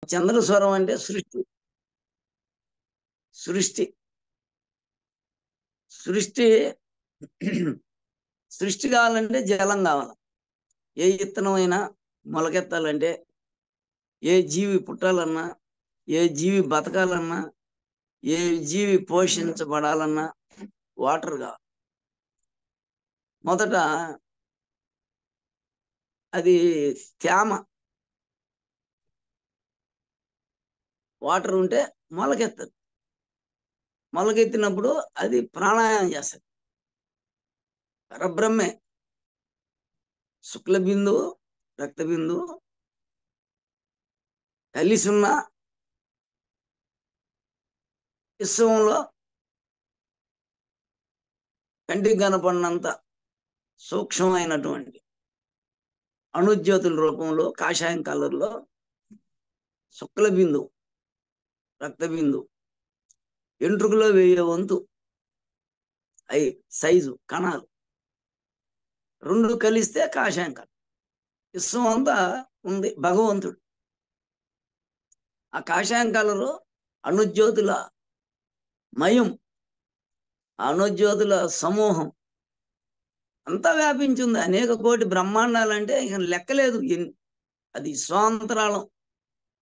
చంద్రస్వరం అంటే సృష్టి. సృష్టి సృష్టి సృష్టి కావాలంటే జలం కావాలి. ఏ విత్తనమైనా మొలకెత్తాలంటే, ఏ జీవి పుట్టాలన్నా, ఏ జీవి బతకాలన్నా, ఏ జీవి పోషించబడాలన్నా వాటర్ కావాలి. మొదట అది తేమ, వాటర్ ఉంటే మొలకెత్తదు. మొలకెత్తినప్పుడు అది ప్రాణాయామం చేస్తుంది. పరబ్రహ్మే శుక్ల బిందువు రక్త బిందువు కలిసి ఉన్న విశ్వంలో కంటికి కనపడినంత సూక్ష్మమైనటువంటి అణుజ్యోతుల రూపంలో కాషాయం కలర్లో శుక్ల బిందువు రక్త బిందువు ఎంట్రుకలో 1000 వంతు అయి సైజు కణాలు రెండు కలిస్తే కాషాయం కలర్. విశ్వం అంతా ఉంది భగవంతుడు. ఆ కాషాయం కలరు అణుజ్యోతుల మయం, అణుజ్యోతుల సమూహం అంతా వ్యాపించింది. అనేక కోటి బ్రహ్మాండాలంటే ఇక లెక్కలేదు. అది స్వాంతరాళం.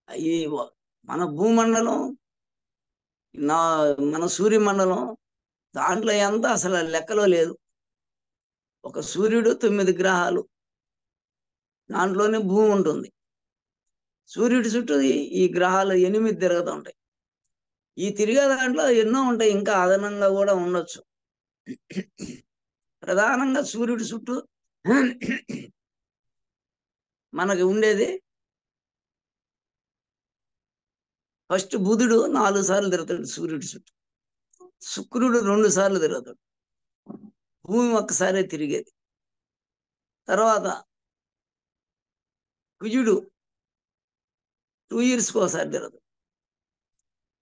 అవి మన భూమండలం, మన సూర్యమండలం, దాంట్లో ఎంత అసలు లెక్కలో లేదు. ఒక సూర్యుడు 9 గ్రహాలు, దాంట్లోనే భూమి ఉంటుంది. సూర్యుడి చుట్టూ ఈ గ్రహాలు 8 తిరుగుతూ ఉంటాయి. ఈ తిరిగే దాంట్లో ఎన్నో ఉంటాయి, ఇంకా అదనంగా కూడా ఉండొచ్చు. ప్రధానంగా సూర్యుడి చుట్టూ మనకి ఉండేది ఫస్ట్ బుధుడు 4 సార్లు తిరుగుతాడు సూర్యుడి చుట్టూ. శుక్రుడు 2 సార్లు తిరుగుతాడు. భూమి ఒక్కసారే తిరిగేది. తర్వాత కుజుడు 2 ఇయర్స్కి ఒకసారి తిరుగుతాడు.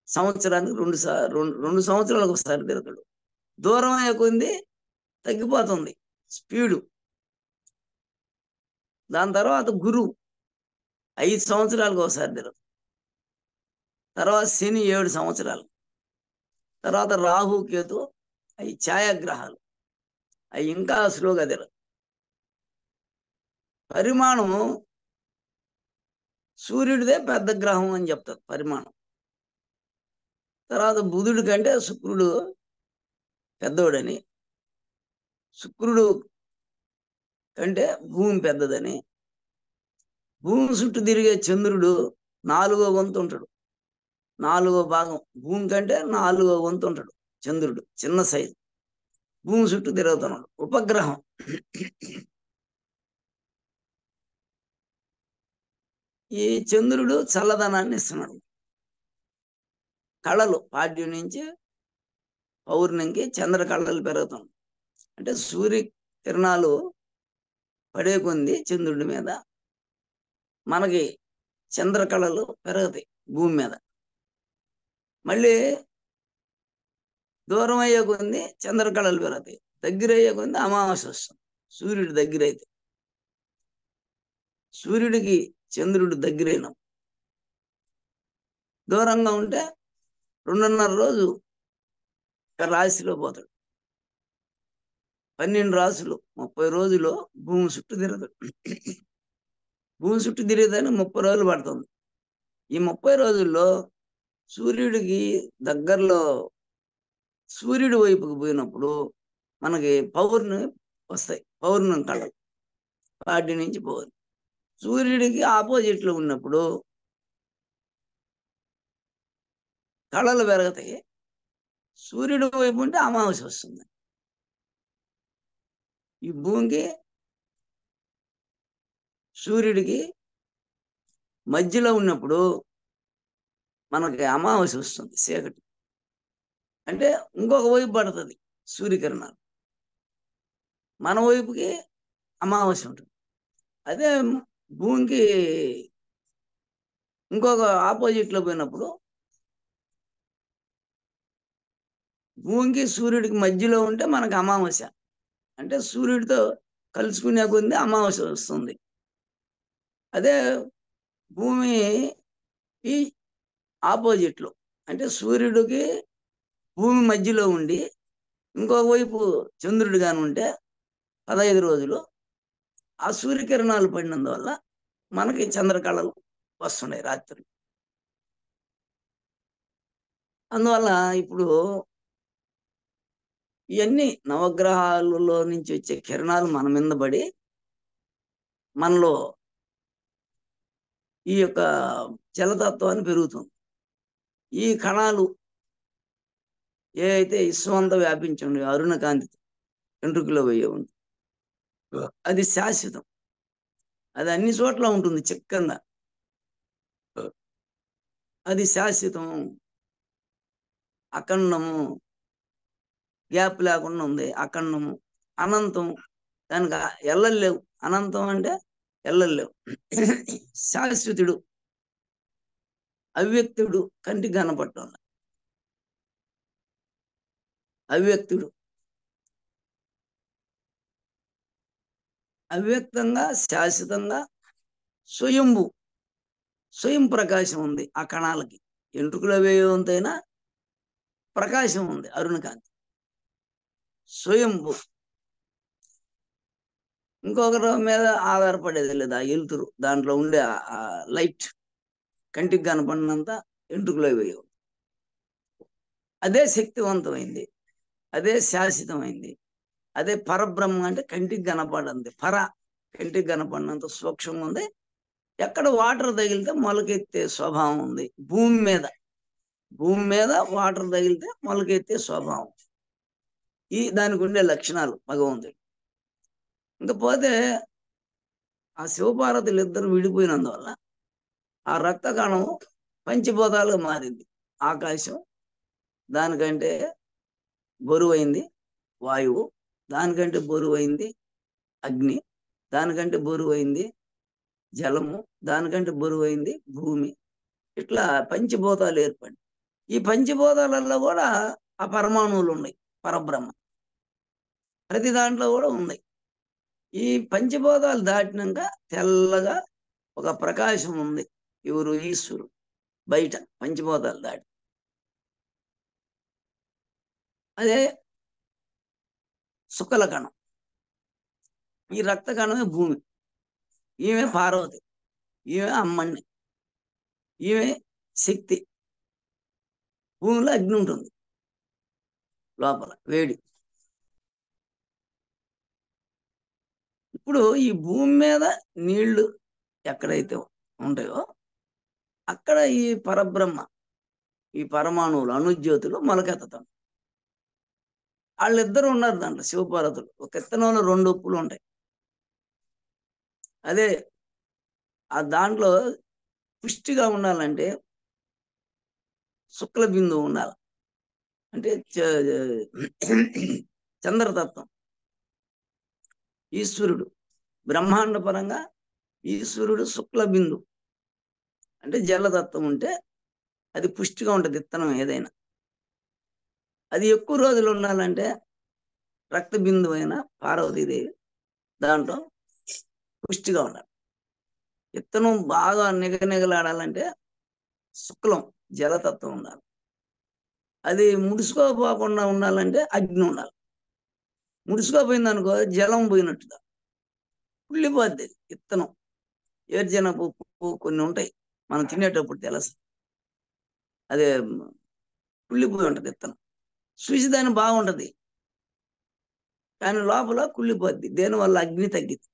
సంవత్సరానికి 2 సంవత్సరాలకు ఒకసారి తిరుగుతాడు. దూరం అయ్యే కొంది తగ్గిపోతుంది స్పీడు. దాని తర్వాత గురువు 5 సంవత్సరాలకు ఒకసారి తిరుగుతాడు. తర్వాత శని 7 సంవత్సరాలు. తర్వాత రాహు కేతు అవి ఛాయాగ్రహాలు, అవి ఇంకా స్లోగా తిరగదు. పరిమాణం సూర్యుడిదే పెద్ద గ్రహం అని చెప్తారు పరిమాణం. తర్వాత బుధుడి కంటే శుక్రుడు పెద్దోడని, శుక్రుడు కంటే భూమి పెద్దదని, భూమి చుట్టూ తిరిగే చంద్రుడు 4వ వంతు ఉంటాడు. 4వ భాగం భూమి కంటే 4వ వంతు ఉంటాడు చంద్రుడు. చిన్న సైజు, భూమి చుట్టూ తిరుగుతున్నాడు. ఉపగ్రహం ఈ చంద్రుడు చల్లదనాన్ని ఇస్తున్నాడు. కళలు పాడ్యం నుంచి పౌర్ణమికి చంద్ర కళలు పెరుగుతాయి. అంటే సూర్య కిరణాలు పడే కొంది చంద్రుడి మీద మనకి చంద్ర కళలు పెరుగుతాయి భూమి మీద. మళ్ళీ దూరం అయ్యే కొంది చంద్ర కళలు పెరుగుతాయి. దగ్గర అయ్యే కొంది అమావాస్య వస్తుంది. సూర్యుడి దగ్గర అయితే, సూర్యుడికి చంద్రుడు దగ్గరైన, దూరంగా ఉంటే 2.5 రోజు రాశిలో పోతాడు. 12 రాశులు 30 రోజులు భూమి చుట్టూ తిరుగుతాడు. భూమి చుట్టూ తిరిగేదాన్ని 30 రోజులు పడుతుంది. ఈ 30 రోజుల్లో సూర్యుడికి దగ్గరలో సూర్యుడి వైపుకి పోయినప్పుడు మనకి పౌర్ణమి వస్తాయి. పౌర్ణమి కళలు వాటి నుంచి పౌర్ణమి. సూర్యుడికి ఆపోజిట్లో ఉన్నప్పుడు కళలు పెరుగుతాయి. సూర్యుడి వైపు ఉంటే అమావాస్య వస్తుంది. ఈ భూమికి సూర్యుడికి మధ్యలో ఉన్నప్పుడు మనకి అమావాస్య వస్తుంది. చీకటి అంటే ఇంకొక వైపు పడుతుంది సూర్యకిరణాలు, మన వైపుకి అమావాస్య ఉంటుంది. అదే భూమికి ఇంకొక ఆపోజిట్లో పోయినప్పుడు భూమికి సూర్యుడికి మధ్యలో ఉంటే మనకు అమావాస్య. అంటే సూర్యుడితో కలుసుకునే కొద్ది అమావాస్య వస్తుంది. అదే భూమి ఈ ఆపోజిట్లో అంటే సూర్యుడికి భూమి మధ్యలో ఉండి ఇంకొక వైపు చంద్రుడు గాని ఉంటే 15 రోజులు ఆ సూర్యకిరణాలు పడినందువల్ల మనకి చంద్రకళలు వస్తున్నాయి రాత్రి. అందువల్ల ఇప్పుడు ఇవన్నీ నవగ్రహాలలో నుంచి వచ్చే కిరణాలు మన మీద పడి మనలో ఈ యొక్క జలతత్వాన్ని పెరుగుతుంది. ఈ కణాలు ఏ అయితే విశ్వమంతా వ్యాపించండి అరుణ కాంతి వెంట్రుకలో పోయే ఉంది, అది శాశ్వతం. అది అన్ని చోట్ల ఉంటుంది చిక్కంగా, అది శాశ్వతం, అఖండము, గ్యాప్ లేకుండా ఉంది, అఖండము, అనంతం. దానికి ఎల్లలు లేవు. అనంతం అంటే ఎల్లలు లేవు. శాశ్వతుడు, అవ్యక్తుడు, కంటికి కనపడటం అవ్యక్తుడు, అవ్యక్తంగా శాశ్వతంగా స్వయంభు, స్వయం ప్రకాశం ఉంది ఆ కణాలకి. ఎంట్రుకల వేయంతైనా ప్రకాశం ఉంది, అరుణకాంతి స్వయంభు. ఇంకొకరి మీద ఆధారపడేది లేదు. ఆ వెలుతురు దాంట్లో ఉండే ఆ లైట్ కంటికి కనపడినంత ఎంట్రుకలో వేయవు. అదే శక్తివంతమైంది, అదే శాశ్వతమైంది, అదే పరబ్రహ్మ. అంటే కంటికి కనపడంది పర, కంటికి కనపడినంత సూక్ష్మంగా ఉంది. ఎక్కడ వాటర్ తగిలితే మొలకెత్తే స్వభావం ఉంది భూమి మీద. భూమి మీద వాటర్ తగిలితే మొలకెత్తే స్వభావం, ఈ దానికి ఉండే లక్షణాలు భగవంతుడు. ఇంకపోతే ఆ శివపార్వతులు ఇద్దరు విడిపోయినందువల్ల ఆ రక్త కణం పంచభూతాలుగా మారింది. ఆకాశం దానికంటే బరువైంది వాయువు, దానికంటే బరువైంది అగ్ని, దానికంటే బరువైంది జలము, దానికంటే బరువైంది భూమి. ఇట్లా పంచభూతాలు ఏర్పడి ఈ పంచభూతాలలో కూడా ఆ పరమాణువులు ఉన్నాయి, పరబ్రహ్మ ప్రతి దాంట్లో కూడా ఉన్నాయి. ఈ పంచభూతాలు దాటినాక తెల్లగా ఒక ప్రకాశం ఉంది, ఎవరు? ఈశ్వరుడు. బయట పంచభూతాలు దాటి అదే శుక్ల కణం. ఈ రక్త కణమే భూమి. ఈమె పార్వతి, ఈమె అమ్మని, ఈమె శక్తి. భూమిలో అగ్ని ఉంటుంది, లోపల వేడి. ఇప్పుడు ఈ భూమి మీద నీళ్లు ఎక్కడైతే ఉంటాయో అక్కడ ఈ పరబ్రహ్మ, ఈ పరమాణువులు, అణుజ్యోతులు మొలకెత్తుతాం. వాళ్ళిద్దరు ఉన్నారు దాంట్లో, శివపార్వతులు. ఒక ఇత్తనంలో 2 ఉప్పులు ఉంటాయి. అదే ఆ దాంట్లో పుష్టిగా ఉండాలంటే శుక్ల బిందువు ఉండాలి. అంటే చంద్రతత్వం, ఈశ్వరుడు. బ్రహ్మాండ పరంగా ఈశ్వరుడు శుక్ల బిందు అంటే జలతత్వం ఉంటే అది పుష్టిగా ఉంటుంది. విత్తనం ఏదైనా అది ఎక్కువ రోజులు ఉండాలంటే రక్త బిందువు అయిన పార్వతీదేవి దాంట్లో పుష్టిగా ఉండాలి. విత్తనం బాగా నిగనిగలాడాలంటే శుక్లం జలతత్వం ఉండాలి. అది ముడుచుకోపోకుండా ఉండాలంటే అగ్ని ఉండాలి. ముడుచుకోపోయింది అనుకో జలం పోయినట్టుగా కుళ్ళిపోద్ది విత్తనం. ఏర్జనపు కొన్ని ఉంటాయి మనం తినేటప్పుడు తెలుసు, అదే కుళ్ళిపోయి ఉంటుంది విత్తనం. చూసి దాన్ని బాగుంటది కానీ లోపల కుళ్ళిపోద్ది. దేనివల్ల? అగ్ని తగ్గింది.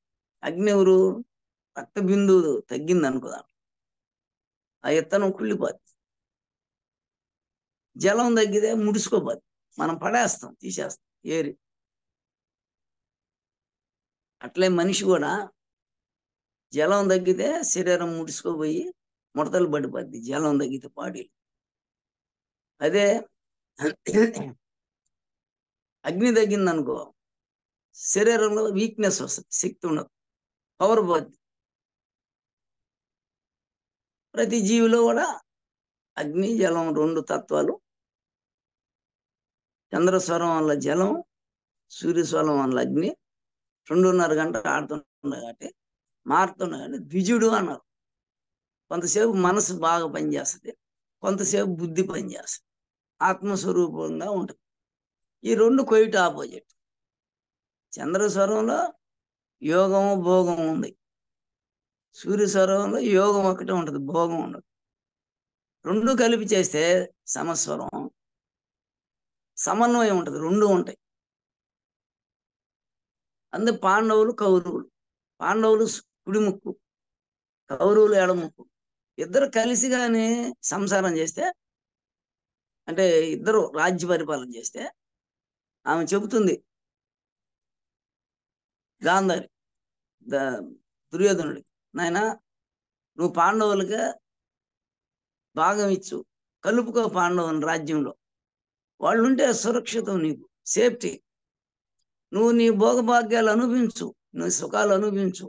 అగ్ని ఎవరు? రక్త బిందువు తగ్గింది అనుకోదా, ఆ విత్తనం కుళ్ళిపోద్ది. జలం తగ్గితే ముడుచుకోపోద్ది, మనం పడేస్తాం, తీసేస్తాం ఏరి. అట్లే మనిషి కూడా జలం తగ్గితే శరీరం ముడుచుకోపోయి ముడతలు పడిపోద్ది, జలం తగ్గితే బాడీ. అదే అగ్ని తగ్గింది అనుకో శరీరంలో వీక్నెస్ వస్తుంది, శక్తి ఉండదు, పవర్ పోద్ది. ప్రతి జీవిలో కూడా అగ్ని జలం 2 తత్వాలు. చంద్రస్వరం వల్ల జలం, సూర్యస్వరం వల్ల అగ్ని 2.5 గంటలు ఆడుతున్నాయి కాబట్టి మారుతున్నాయి. కానీ ద్విజుడు అన్నారు. కొంతసేపు మనసు బాగా పనిచేస్తుంది, కొంతసేపు బుద్ధి పనిచేస్తుంది, ఆత్మస్వరూపంగా ఉంటుంది. ఈ రెండు క్వైట్ ఆపోజిట్. చంద్రస్వరంలో యోగం భోగం ఉంది, సూర్యస్వరంలో యోగం ఒకటే ఉంటుంది, భోగం ఉండదు. రెండు కలిపి చేస్తే సమస్వరం, సమన్వయం ఉంటుంది, రెండు ఉంటాయి. అందుకే పాండవులు కౌరవులు, పాండవులు కుడి ముక్కు, కౌరవులు ఎడముక్కు. ఇద్దరు కలిసి కానీ సంసారం చేస్తే, అంటే ఇద్దరు రాజ్య పరిపాలన చేస్తే, ఆమె చెబుతుంది గాంధారి దుర్యోధనుడికి, నాయన నువ్వు పాండవులకి భాగం ఇచ్చు, కలుపుకో పాండవుని రాజ్యంలో, వాళ్ళుంటే సురక్షితం, నీకు సేఫ్టీ, నువ్వు నీ భోగభాగ్యాలు అనుభవించు, నువ్వు సుఖాలు అనుభవించు,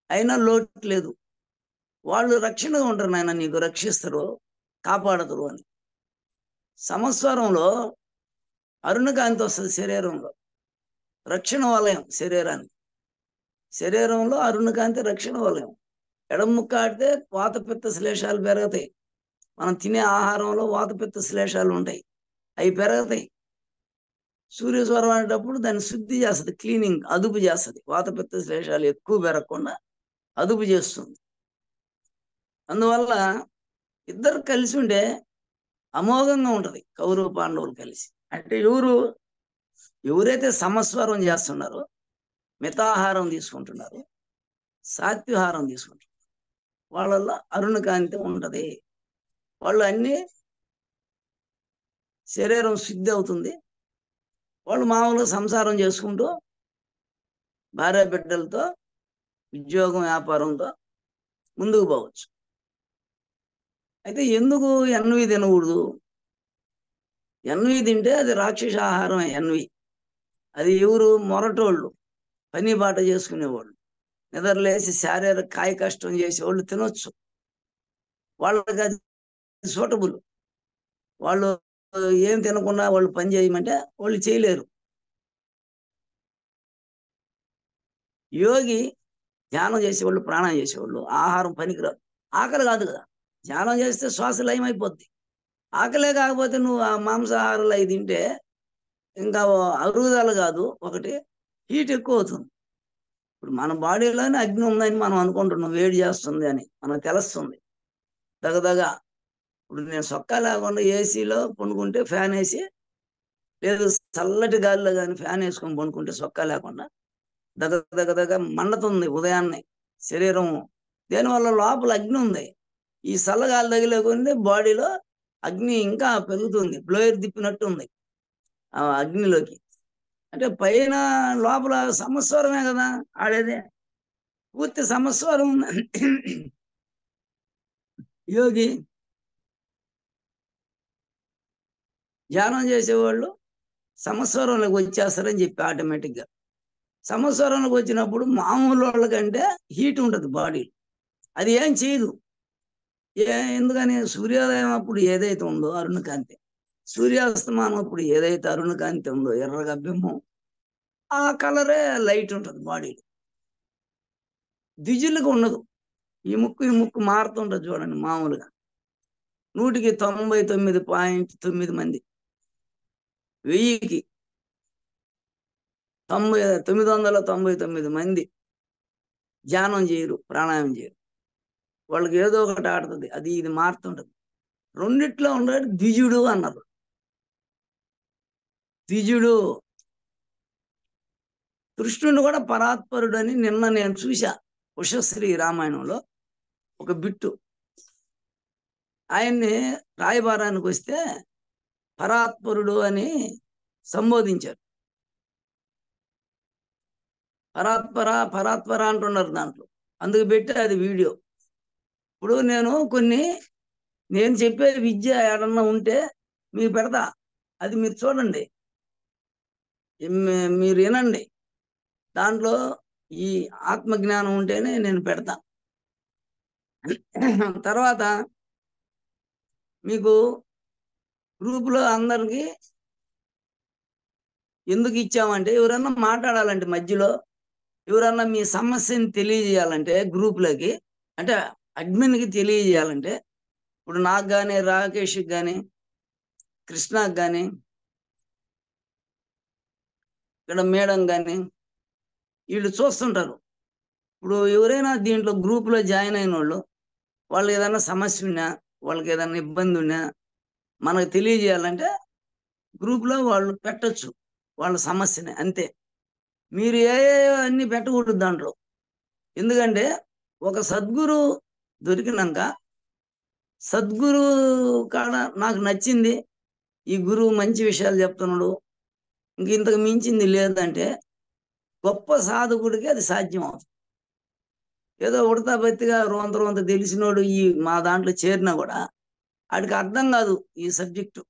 అయినా లోటు లేదు, వాళ్ళు రక్షణగా ఉంటారు నాయన, నీకు రక్షిస్తారు, కాపాడతారు అని. సమస్వరంలో అరుణకాంతి వస్తుంది శరీరంలో, రక్షణ వలయం శరీరానికి, శరీరంలో అరుణకాంతి రక్షణ వలయం. ఎడముక్క ఆడితే వాతపిత్త శ్లేషాలు పెరుగుతాయి, మనం తినే ఆహారంలో వాతపిత్త శ్లేషాలు ఉంటాయి, అవి పెరుగుతాయి. సూర్యస్వరం అనేటప్పుడు దాన్ని శుద్ధి చేస్తుంది, క్లీనింగ్, అదుపు చేస్తుంది, వాతపిత్త శ్లేషాలు ఎక్కువ పెరగకుండా అదుపు చేస్తుంది. అందువల్ల ఇద్దరు కలిసి ఉంటే అమోఘంగా ఉంటుంది కౌరవ పాండవులు కలిసి. అంటే ఎవరైతే సమస్వరం చేస్తున్నారో, మితాహారం తీసుకుంటున్నారు, సాత్విహారం తీసుకుంటున్నారు, వాళ్ళల్లో అరుణకాంతి ఉంటుంది. వాళ్ళు అన్ని శరీరం శుద్ధి అవుతుంది, వాళ్ళు మామూలుగా సంసారం చేసుకుంటూ భార్య బిడ్డలతో ఉద్యోగం వ్యాపారంతో ముందుకు పోవచ్చు. అయితే ఎందుకు ఎన్వి తినకూడదు? ఎన్వి తింటే అది రాక్షస ఆహారం. ఎన్వి అది ఎవరు? మొరటోళ్ళు, పని బాట చేసుకునేవాళ్ళు, నిద్రలేసి శారీరక కాయ కష్టం చేసేవాళ్ళు తినొచ్చు, వాళ్ళకి అది సూటబుల్. వాళ్ళు ఏం తినకుండా వాళ్ళు పని చేయమంటే వాళ్ళు చేయలేరు. యోగి ధ్యానం చేసేవాళ్ళు, ప్రాణాయం చేసేవాళ్ళు ఆహారం పనికిరాదు, ఆకలి కాదు కదా. ధ్యానం చేస్తే శ్వాస లయం అయిపోద్ది. ఆకలే కాకపోతే నువ్వు ఆ మాంసాహారాలు అవి తింటే ఇంకా అరుగుదల కాదు, ఒకటి హీట్ ఎక్కువ అవుతుంది. ఇప్పుడు మన బాడీలోనే అగ్ని ఉందని మనం అనుకుంటున్నాం, వేడి చేస్తుంది అని మనకు తెలుస్తుంది దగదగా. ఇప్పుడు నేను సొక్కా లేకుండా ఏసీలో పండుకుంటే, ఫ్యాన్ వేసి, లేదు చల్లటి గాలిలో కానీ ఫ్యాన్ వేసుకొని పండుకుంటే సొక్కా లేకుండా దగ దగ దగ మండుతుంది ఉదయాన్నే శరీరం. దేనివల్ల? లోపల అగ్ని ఉంది. ఈ చల్లగాలి తగిలేకుంది బాడీలో అగ్ని ఇంకా పెరుగుతుంది, బ్లోయర్ తిప్పినట్టు ఉంది ఆ అగ్నిలోకి. అంటే పైన లోపల సమస్వరమే కదా ఆడేదే, పూర్తి సమస్వరం. యోగి ధ్యానం చేసేవాళ్ళు సమస్వరంలోకి వచ్చేస్తారని చెప్పి ఆటోమేటిక్గా. సమస్వరంలోకి వచ్చినప్పుడు మామూలు వాళ్ళకంటే హీట్ ఉంటుంది బాడీ, అది ఏం చేయదు. ఎందుకని? సూర్యోదయం అప్పుడు ఏదైతే ఉందో అరుణకాంతి, సూర్యాస్తమానం అప్పుడు ఏదైతే అరుణకాంతి ఉందో ఎర్రగా బింబం, ఆ కలరే లైట్ ఉంటుంది బాడీలో, ద్విజులుగా ఉండదు. ఈ ముక్కు మారుతుంటుంది చూడండి. మామూలుగా 199.9 మంది, 1000కి 999 మంది ధ్యానం చేయరు, ప్రాణాయామం చేయరు. వాళ్ళకి ఏదో ఒకటి ఆడుతుంది, అది ఇది మారుతుంటది. రెండిట్లో ఉండేది ద్విజుడు అన్నారు. ద్విజుడు కృష్ణుడు కూడా పరాత్పరుడు అని నిన్న నేను చూసా ఉషశ్రీ రామాయణంలో ఒక బిట్టు. ఆయన్ని రాయబారానికి వస్తే పరాత్పరుడు అని సంబోధించారు. పరాత్పర అంటున్నారు దాంట్లో, అందుకు పెట్టి అది వీడియో. ఇప్పుడు నేను చెప్పే విద్య ఏడన్నా ఉంటే మీకు పెడతా, అది మీరు చూడండి, మీరు వినండి. దాంట్లో ఈ ఆత్మజ్ఞానం ఉంటేనే నేను పెడతా. తర్వాత మీకు గ్రూపులో అందరికి ఎందుకు ఇచ్చామంటే, ఎవరన్నా మాట్లాడాలంటే మధ్యలో, ఎవరన్నా మీ సమస్యని తెలియజేయాలంటే గ్రూపులోకి, అంటే అడ్మిన్కి తెలియజేయాలంటే ఇప్పుడు నాకు కానీ రాకేష్కి కానీ కృష్ణకి కానీ ఇక్కడ మేడం కానీ వీళ్ళు చూస్తుంటారు. ఇప్పుడు ఎవరైనా దీంట్లో గ్రూప్లో జాయిన్ అయిన వాళ్ళు ఏదైనా సమస్య ఉన్నా, వాళ్ళకి ఏదైనా ఇబ్బంది ఉన్నా మనకు తెలియజేయాలంటే గ్రూప్లో వాళ్ళు పెట్టచ్చు వాళ్ళ సమస్యని, అంతే. మీరు అన్ని పెట్టకూడదు దాంట్లో. ఎందుకంటే ఒక సద్గురు దొరికినాక సద్గురు కాడ నాకు నచ్చింది, ఈ గురువు మంచి విషయాలు చెప్తున్నాడు, ఇంతకు మించింది లేదంటే గొప్ప సాధకుడికి అది సాధ్యం అవుతుంది. ఏదో ఉడతా బతిగా రోంత తెలిసినోడు ఈ మా దాంట్లో చేరినా కూడా వాడికి అర్థం కాదు ఈ సబ్జెక్టు.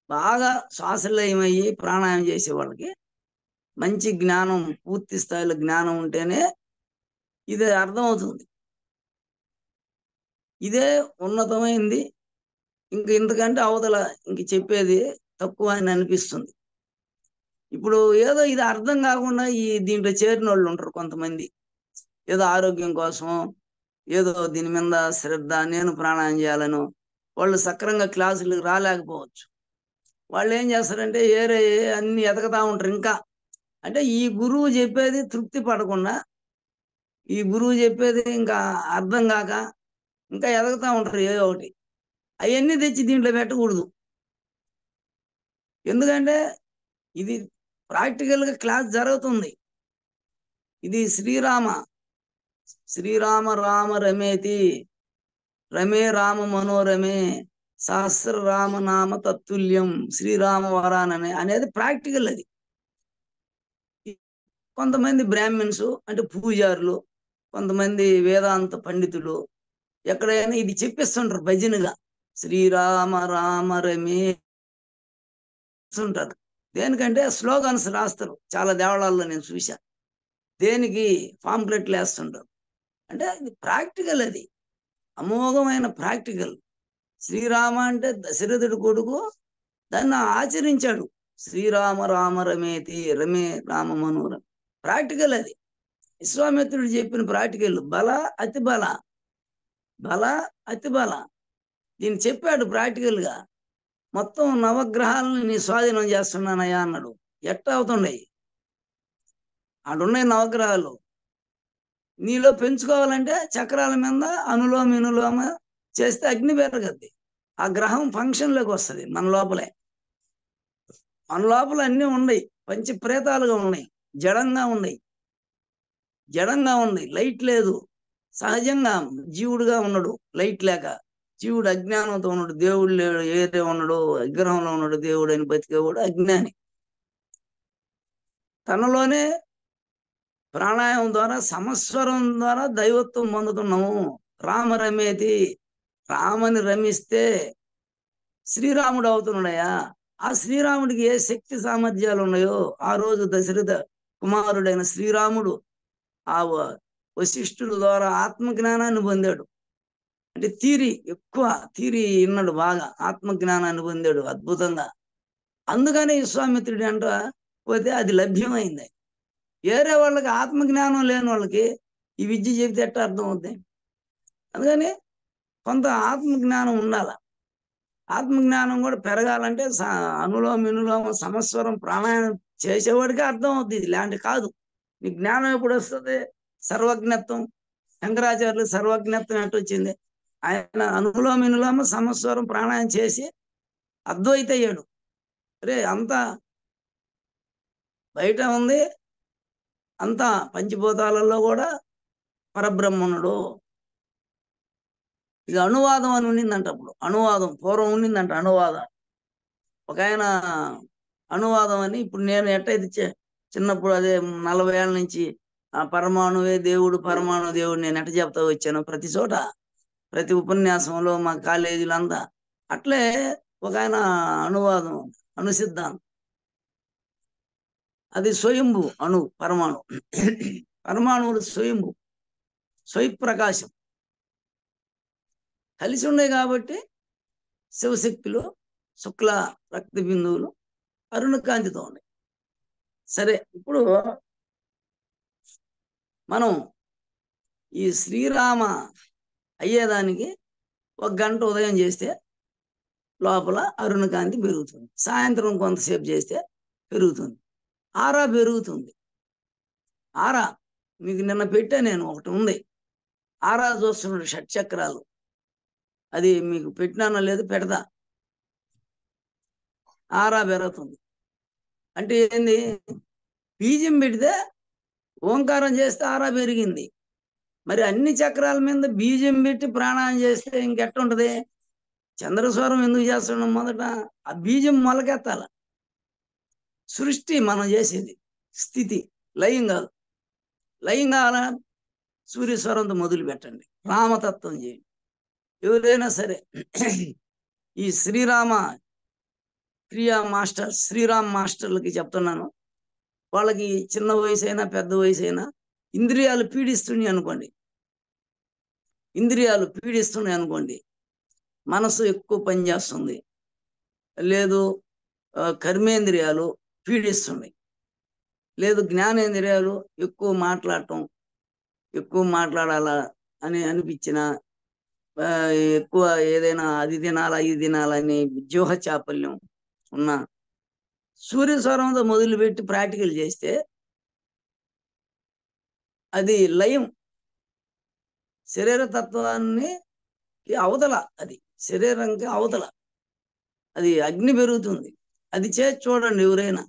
బాగా శ్వాసలయమయ్యి ప్రాణాయామం చేసే వాళ్ళకి మంచి జ్ఞానం, పూర్తి స్థాయిలో జ్ఞానం ఉంటేనే ఇది అర్థమవుతుంది. ఇదే ఉన్నతమైంది. ఇంతకంటే అవతల చెప్పేది తక్కువ అని అనిపిస్తుంది. ఇప్పుడు ఏదో ఇది అర్థం కాకుండా దీంట్లో చేరిన వాళ్ళు ఉంటారు కొంతమంది, ఏదో ఆరోగ్యం కోసం, ఏదో దీని మీద శ్రద్ధ, నేను ప్రాణాయామం చేయాలను, వాళ్ళు సక్రంగా క్లాసులకు రాలేకపోవచ్చు. వాళ్ళు ఏం చేస్తారంటే ఏరే అన్ని ఎతకతా ఉంటారు. ఇంకా అంటే ఈ గురువు చెప్పేది తృప్తి పడకుండా, ఈ గురువు చెప్పేది ఇంకా అర్థం కాక ఇంకా ఎదగతా ఉంటారు ఏదో ఒకటి. అవన్నీ తెచ్చి దీంట్లో పెట్టకూడదు. ఎందుకంటే ఇది ప్రాక్టికల్గా క్లాస్ జరుగుతుంది. ఇది శ్రీరామ రామ రమేతి రమే రామ మనోరమే సహస్ర రామనామ తత్తుల్యం శ్రీరామ వరాననే అనేది ప్రాక్టికల్. అది కొంతమంది బ్రాహ్మిన్స్ అంటే పూజారులు, కొంతమంది వేదాంత పండితులు ఎక్కడైనా ఇది చెప్పిస్తుంటారు భజనగా, శ్రీరామ రామ రమే ఉంటారు. దేనికంటే స్లోగన్స్ రాస్తారు చాలా దేవాలయాల్లో నేను చూసా. దేనికి పాంప్లెట్లు వేస్తుంటారు. అంటే అది ప్రాక్టికల్, అది అమోఘమైన ప్రాక్టికల్. శ్రీరామ అంటే దశరథుడి కొడుకు, దాన్ని ఆచరించాడు. శ్రీరామ రామ రమేతి రమే రామ మనోరమ ప్రాక్టికల్. అది విశ్వామిత్రుడు చెప్పిన ప్రాక్టికల్. బల అతి బల, బల అతి బల దీన్ని చెప్పాడు ప్రాక్టికల్గా. మొత్తం నవగ్రహాలను నీ స్వాధీనం చేస్తున్నానయ్యా అన్నాడు. ఎట్ట అవుతున్నాయి ఆడున్నాయి నవగ్రహాలు, నీలో పెంచుకోవాలంటే చక్రాల మీద అనులోమ వినులోమ చేస్తే అగ్ని పెరగద్ది, ఆ గ్రహం ఫంక్షన్లోకి వస్తుంది. మన లోపల అన్నీ ఉన్నాయి, పంచ ప్రేతాలుగా ఉన్నాయి, జడంగా ఉన్నాయి. లైట్ లేదు. సహజంగా జీవుడుగా ఉన్నాడు, లైట్ లేక. జీవుడు అజ్ఞానంతో ఉన్నాడు, దేవుడు లేడు, ఏదే ఉన్నాడు, విగ్రహంలో ఉన్నాడు దేవుడు అని బతికేవాడు అజ్ఞాని. తనలోనే ప్రాణాయామం ద్వారా, సమస్వరం ద్వారా దైవత్వం పొందుతున్నాము. రామ రమేతి, రామని రమిస్తే శ్రీరాముడు అవుతున్నాడయా. ఆ శ్రీరాముడికి ఏ శక్తి సామర్థ్యాలు ఉన్నాయో ఆ రోజు దశరథ కుమారుడైన శ్రీరాముడు ఆ వశిష్ఠుల ద్వారా ఆత్మజ్ఞానాన్ని పొందాడు. అంటే ఎక్కువ థీరీ విన్నాడు, బాగా ఆత్మజ్ఞానాన్ని పొందాడు అద్భుతంగా. అందుకనే విశ్వామిత్రుడి అంట పోతే అది లభ్యమైంది. వేరే వాళ్ళకి ఆత్మజ్ఞానం లేని వాళ్ళకి ఈ విద్య చెబితే ఎట్ట అర్థం అవుద్ది. అందుకని కొంత ఆత్మజ్ఞానం ఉండాల. ఆత్మజ్ఞానం కూడా పెరగాలంటే అనులోమ వినులోమ సమస్వరం ప్రాణాయామం చేసేవాడికి అర్థం అవుతుంది, ఇది లాంటి కాదు. నీ జ్ఞానం ఎప్పుడు వస్తుంది? సర్వజ్ఞత్వం. శంకరాచార్యులు సర్వజ్ఞత్వం ఎట్టు వచ్చింది? ఆయన అనులోమ వినులోమ సమస్వరం ప్రాణాయామం చేసి అద్వైత అయ్యాడు. రే అంతా బయట ఉంది, అంతా పంచభూతాలలో కూడా పరబ్రహ్మణుడు. ఇది అనువాదం అని ఉండిందంట. అప్పుడు అనువాదం పూర్వం ఉండిందంట అనువాదం. ఒక ఆయన అనువాదం అని, ఇప్పుడు నేను ఎట్టయితే చిన్నప్పుడు అదే 40 ఏళ్ళ నుంచి ఆ పరమాణువే దేవుడు, పరమాణు దేవుడు నేను ఎట్ట చెప్తా వచ్చాను ప్రతి చోట, ప్రతి ఉపన్యాసంలో, మా కాలేజీలో అంతా అట్లే ఒక ఆయన అనువాదం, అణుసిద్ధాంతం. అది స్వయంభు పరమాణు పరమాణువులు స్వయప్రకాశం కలిసి ఉన్నాయి కాబట్టి శివశక్తులు శుక్ల రక్త బిందువులు అరుణకాంతితో ఉన్నాయి. సరే, ఇప్పుడు మనం ఈ శ్రీరామ అయ్యేదానికి 1 గంట ఉదయం చేస్తే లోపల అరుణకాంతి పెరుగుతుంది, సాయంత్రం కొంతసేపు చేస్తే పెరుగుతుంది, ఆరా పెరుగుతుంది. ఆరా మీకు నిన్న పెట్టా నేను, ఒకటి ఉంది ఆరా చూస్తున్నాడు, షట్చక్రాలు. అది మీకు పెట్టినానో లేదు, పెడతా. ఆరా పెరుగుతుంది అంటే ఏంది? బీజం పెడితే ఓంకారం చేస్తే ఆరా పెరిగింది. మరి అన్ని చక్రాల మీద బీజం పెట్టి ప్రాణాయం చేస్తే ఇంకెట్టుంటది? చంద్రస్వరం ఎందుకు చేస్తున్నాం? మొదట ఆ బీజం మొలకెత్తాల. సృష్టి మనం చేసేది, స్థితి, లయం కాదు. లయం కావాలా? సూర్యస్వరంతో మొదలు పెట్టండి, రామతత్వం చేయండి. ఎవరైనా సరే ఈ శ్రీరామ క్రియా మాస్టర్, శ్రీరామ్ మాస్టర్లకి చెప్తున్నాను, వాళ్ళకి చిన్న వయసు అయినా పెద్ద వయసు అయినా ఇంద్రియాలు పీడిస్తున్నాయి అనుకోండి, ఇంద్రియాలు పీడిస్తున్నాయి అనుకోండి, మనసు ఎక్కువ పనిచేస్తుంది, లేదు కర్మేంద్రియాలు పీడిస్తున్నాయి, లేదు జ్ఞానేంద్రియాలు ఎక్కువ మాట్లాడాలా అని అనిపించిన, ఎక్కువ ఏదైనా అది తినాలా ఇది తినాలని వ్యూహ చాపల్యం ఉన్న, సూర్యస్వరంతో మొదలుపెట్టి ప్రాక్టికల్ చేస్తే అది లయం. శరీర తత్వాన్ని అవతల, అది శరీరంకి అవతల అది అగ్ని పెరుగుతుంది. అది చేసి చూడండి ఎవరైనా,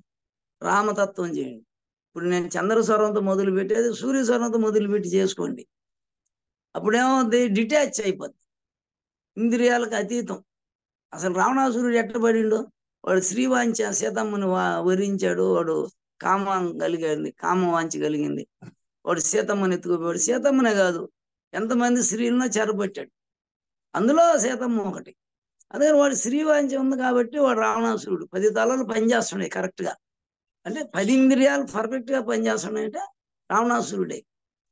రామతత్వం చేయండి. ఇప్పుడు నేను చంద్రస్వరంతో మొదలు పెట్టేది సూర్యస్వరంతో మొదలుపెట్టి చేసుకోండి. అప్పుడేమవుద్ది? డిటాచ్ అయిపోద్ది, ఇంద్రియాలకు అతీతం. అసలు రావణాసురుడు ఎట్టబడిండు? వాడు శ్రీవాంఛ సీతమ్మని వరించాడు, వాడు కామం కలిగింది, కామవాంఛ కలిగింది, వాడు సీతమ్మని ఎత్తుకుపోయాడు. సీతమ్మనే కాదు, ఎంతమంది స్త్రీలను చెరబట్టాడు, అందులో సీతమ్మ ఒకటి. అదే వాడు శ్రీవాంఛ ఉంది కాబట్టి వాడు రావణాసురుడు. 10 తలలు పనిచేస్తున్నాయి కరెక్ట్గా, అంటే 10 ఇంద్రియాలు పర్ఫెక్ట్గా పనిచేస్తున్నాయంటే రావణాసురుడే.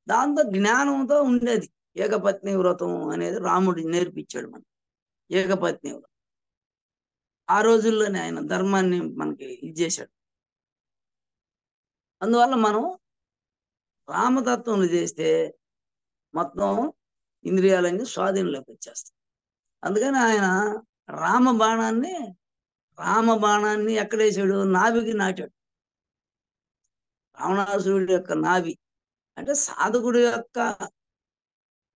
దాంతో జ్ఞానంతో ఉండేది ఏకపత్ని వ్రతం అనేది రాముడు నేర్పించాడు మనకి. ఏకపత్ని వ్రతం ఆ రోజుల్లోనే ఆయన ధర్మాన్ని మనకి ఇచ్చేశాడు. అందువల్ల మనం రామతత్వం చేస్తే మొత్తం ఇంద్రియాలన్నీ స్వాధీనంలోకి వచ్చేస్తాయి. అందుకని ఆయన రామబాణాన్ని ఎక్కడేసాడు? నాభికి నాటాడు. రావణాసురుడి యొక్క నాభి అంటే సాధకుడు యొక్క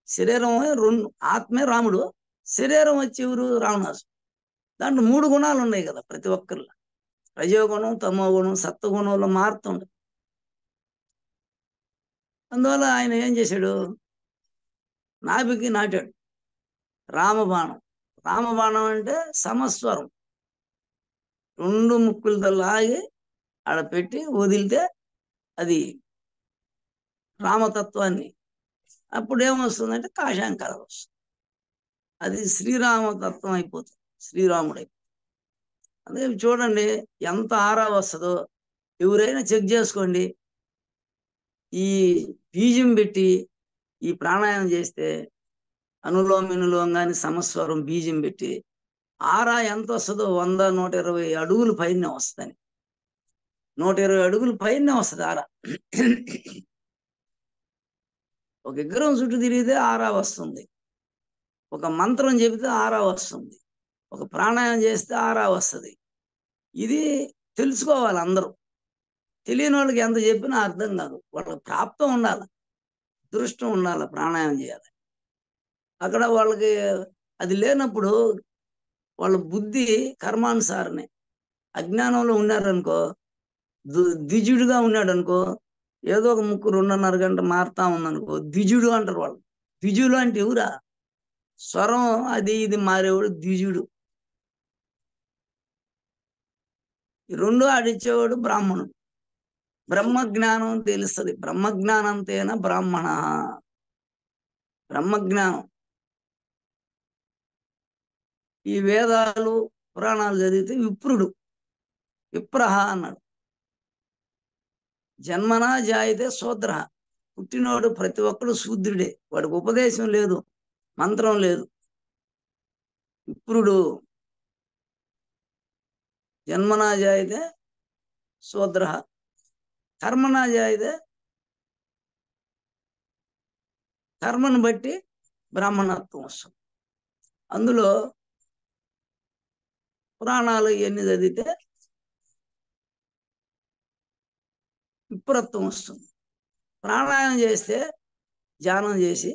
శరీరం రెండు, ఆత్మే రాముడు, శరీరం వచ్చి ఎవరు? రావణాసుడు. దాంట్లో 3 గుణాలు ఉన్నాయి కదా ప్రతి ఒక్కరిలో, రజోగుణం, తమోగుణం, సత్వగుణంలో మారుతుండ. అందువల్ల ఆయన ఏం చేశాడు? నాభికి నాటాడు రామబాణం. రామబాణం అంటే సమస్వరం, 2 ముక్కులతో లాగి ఆడ పెట్టి వదిలితే అది రామతత్వాన్ని, అప్పుడు ఏమొస్తుందంటే కాషాయం కలర్ వస్తుంది. అది శ్రీరామతత్వం అయిపోతుంది, శ్రీరాముడై. అందుకే చూడండి ఎంత ఆరా వస్తుందో, ఎవరైనా చెక్ చేసుకోండి. ఈ బీజం పెట్టి ఈ ప్రాణాయామం చేస్తే, అనులోమ వినులోమ కానీ సమస్వరం బీజం పెట్టి ఆరా ఎంత వస్తుందో 100, 120 అడుగులు పైన వస్తుందని. 120 అడుగులు పైన వస్తుంది ఆరా. ఒక విగ్రహం చుట్టూ తిరిగితే ఆరా వస్తుంది, ఒక మంత్రం చెబితే ఆరా వస్తుంది, ఒక ప్రాణాయామం చేస్తే ఆరా వస్తుంది. ఇది తెలుసుకోవాలి అందరూ. తెలియని వాళ్ళకి ఎంత చెప్పినా అర్థం కాదు. వాళ్ళకి ప్రాప్తం ఉండాలి, దృష్టం ఉండాలి, ప్రాణాయామం చేయాలి. అక్కడ వాళ్ళకి అది లేనప్పుడు వాళ్ళ బుద్ధి కర్మానుసారనే. అజ్ఞానంలో ఉన్నారనుకో, ద్విజుడుగా ఉన్నాడు అనుకో, ఏదో ఒక ముక్కు 2.5 గంట మారుతా ఉందనుకో, ద్విజుడు అంటారు వాళ్ళు. ద్విజుడు అంటే ఎవరా? స్వరం అది ఇది మారేవాడు ద్విజుడు. ఈ 2 ఆడిచ్చేవాడు బ్రాహ్మణుడు. బ్రహ్మజ్ఞానం తెలుస్తుంది. బ్రహ్మజ్ఞానంతేన బ్రాహ్మణ. బ్రహ్మజ్ఞానం. ఈ వేదాలు పురాణాలు చదివితే విప్రహ అన్నాడు. జన్మనా జాయితే శూద్ర. పుట్టినోడు ప్రతి ఒక్కడు శూద్రుడే, వాడికి ఉపదేశం లేదు, మంత్రం లేదు. విప్రుడు. జన్మనా జాయితే శూద్ర, కర్మనా జాయితే కర్మను బట్టి బ్రాహ్మణత్వం వస్తుంది. అందులో పురాణాలు ఇవన్నీ చదివితే విప్రత్వం వస్తుంది. ప్రాణాయామం చేస్తే ధ్యానం చేసి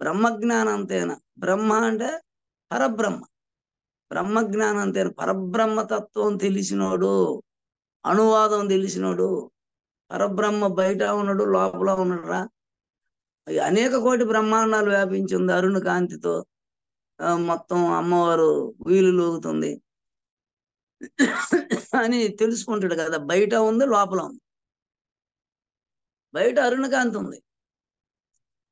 బ్రహ్మజ్ఞానంతేన, బ్రహ్మ అంటే పరబ్రహ్మ, బ్రహ్మజ్ఞానంతేన పరబ్రహ్మతత్వం తెలిసినోడు, అణువాదం తెలిసినోడు, పరబ్రహ్మ బయట ఉన్నాడు లోపల ఉన్నాడురా, అనేక కోటి బ్రహ్మాండాలు వ్యాపించి ఉంది అరుణ కాంతితో, మొత్తం అమ్మవారు వీలు లూగుతుంది అని తెలుసుకుంటాడు కదా. బయట ఉంది లోపల ఉంది. బయట అరుణకాంతి ఉంది,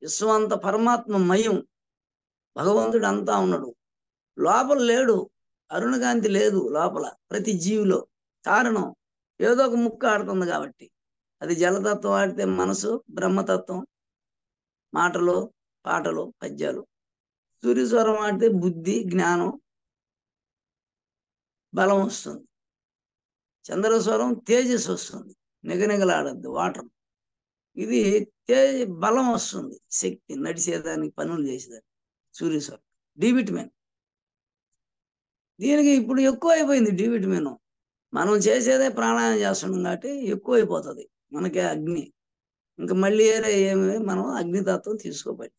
విశ్వంత పరమాత్మ మయం, భగవంతుడు అంతా ఉన్నాడు. లోపల లేడు, అరుణకాంతి లేదు లోపల ప్రతి జీవిలో. కారణం ఏదో ఒక ముక్క ఆడుతుంది కాబట్టి. అది జలతత్వం ఆడితే మనసు, బ్రహ్మతత్వం మాటలు, పాటలు, పద్యాలు. సూర్యస్వరం ఆడితే బుద్ధి, జ్ఞానం, బలం వస్తుంది. చంద్రస్వరం తేజస్సు వస్తుంది, నిగనిగలాడద్దు వాటర్. ఇది బలం వస్తుంది, శక్తి, నడిచేదానికి, పనులు చేసేదానికి. సూర్యస్వరం డి విటమిన్. దీనికి ఇప్పుడు ఎక్కువ అయిపోయింది డి విటమిన్. మనం చేసేదే ప్రాణాయామం చేస్తున్నాం కాబట్టి ఎక్కువ అయిపోతుంది మనకి అగ్ని. ఇంకా మళ్ళీ ఏమి మనం అగ్నితత్వం తీసుకోబట్టి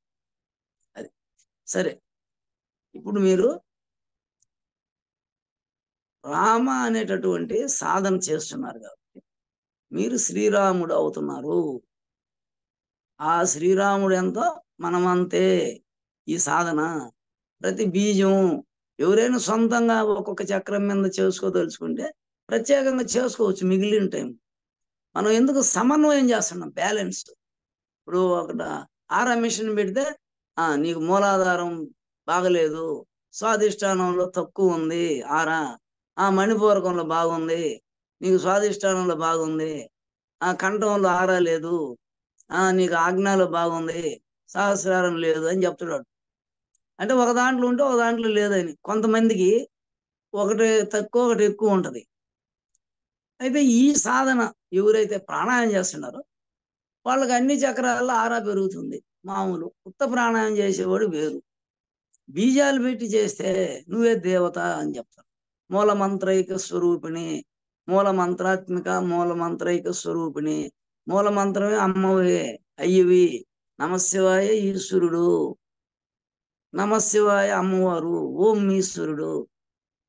అది సరే. ఇప్పుడు మీరు రామ అనేటటువంటి సాధన చేస్తున్నారు కాబట్టి మీరు శ్రీరాముడు అవుతున్నారు. ఆ శ్రీరాముడు ఎంతో మనమంతే. ఈ సాధన ప్రతి బీజం ఎవరైనా సొంతంగా ఒక్కొక్క చక్రం మీద చేసుకోదలుచుకుంటే ప్రత్యేకంగా చేసుకోవచ్చు మిగిలిన టైం. మనం ఎందుకు సమన్వయం చేస్తున్నాం, బ్యాలెన్స్. ఇప్పుడు ఒక ఆరా మిషన్ పెడితే నీకు మూలాధారం బాగలేదు, స్వాధిష్టానంలో తక్కువ ఉంది ఆరా, మణిపూరకంలో బాగుంది, నీకు స్వాధిష్టానంలో బాగుంది, కంఠంలో ఆరా లేదు, నీకు ఆజ్ఞాలో బాగుంది, సహస్రారం లేదు అని చెప్తున్నాడు. అంటే ఒక దాంట్లో ఉంటే ఒక దాంట్లో లేదని. కొంతమందికి ఒకటి తక్కువ ఒకటి ఎక్కువ ఉంటుంది. అయితే ఈ సాధన ఎవరైతే ప్రాణాయామం చేస్తున్నారో వాళ్ళకి అన్ని చక్రాల్లో ఆరా పెరుగుతుంది. మామూలు ఉత్త ప్రాణాయామం చేసేవాడు వేరు. బీజాలు పెట్టి చేస్తే నువ్వే దేవత అని చెప్తారు. మూల మంత్రైక స్వరూపిణి, మూల మంత్రాత్మిక, మూల మంత్రైక స్వరూపిణి. మూల మంత్రమే అమ్మవే, అయ్యవి. నమశివాయ ఈశ్వరుడు, నమశివాయ అమ్మవారు, ఓం ఈశ్వరుడు.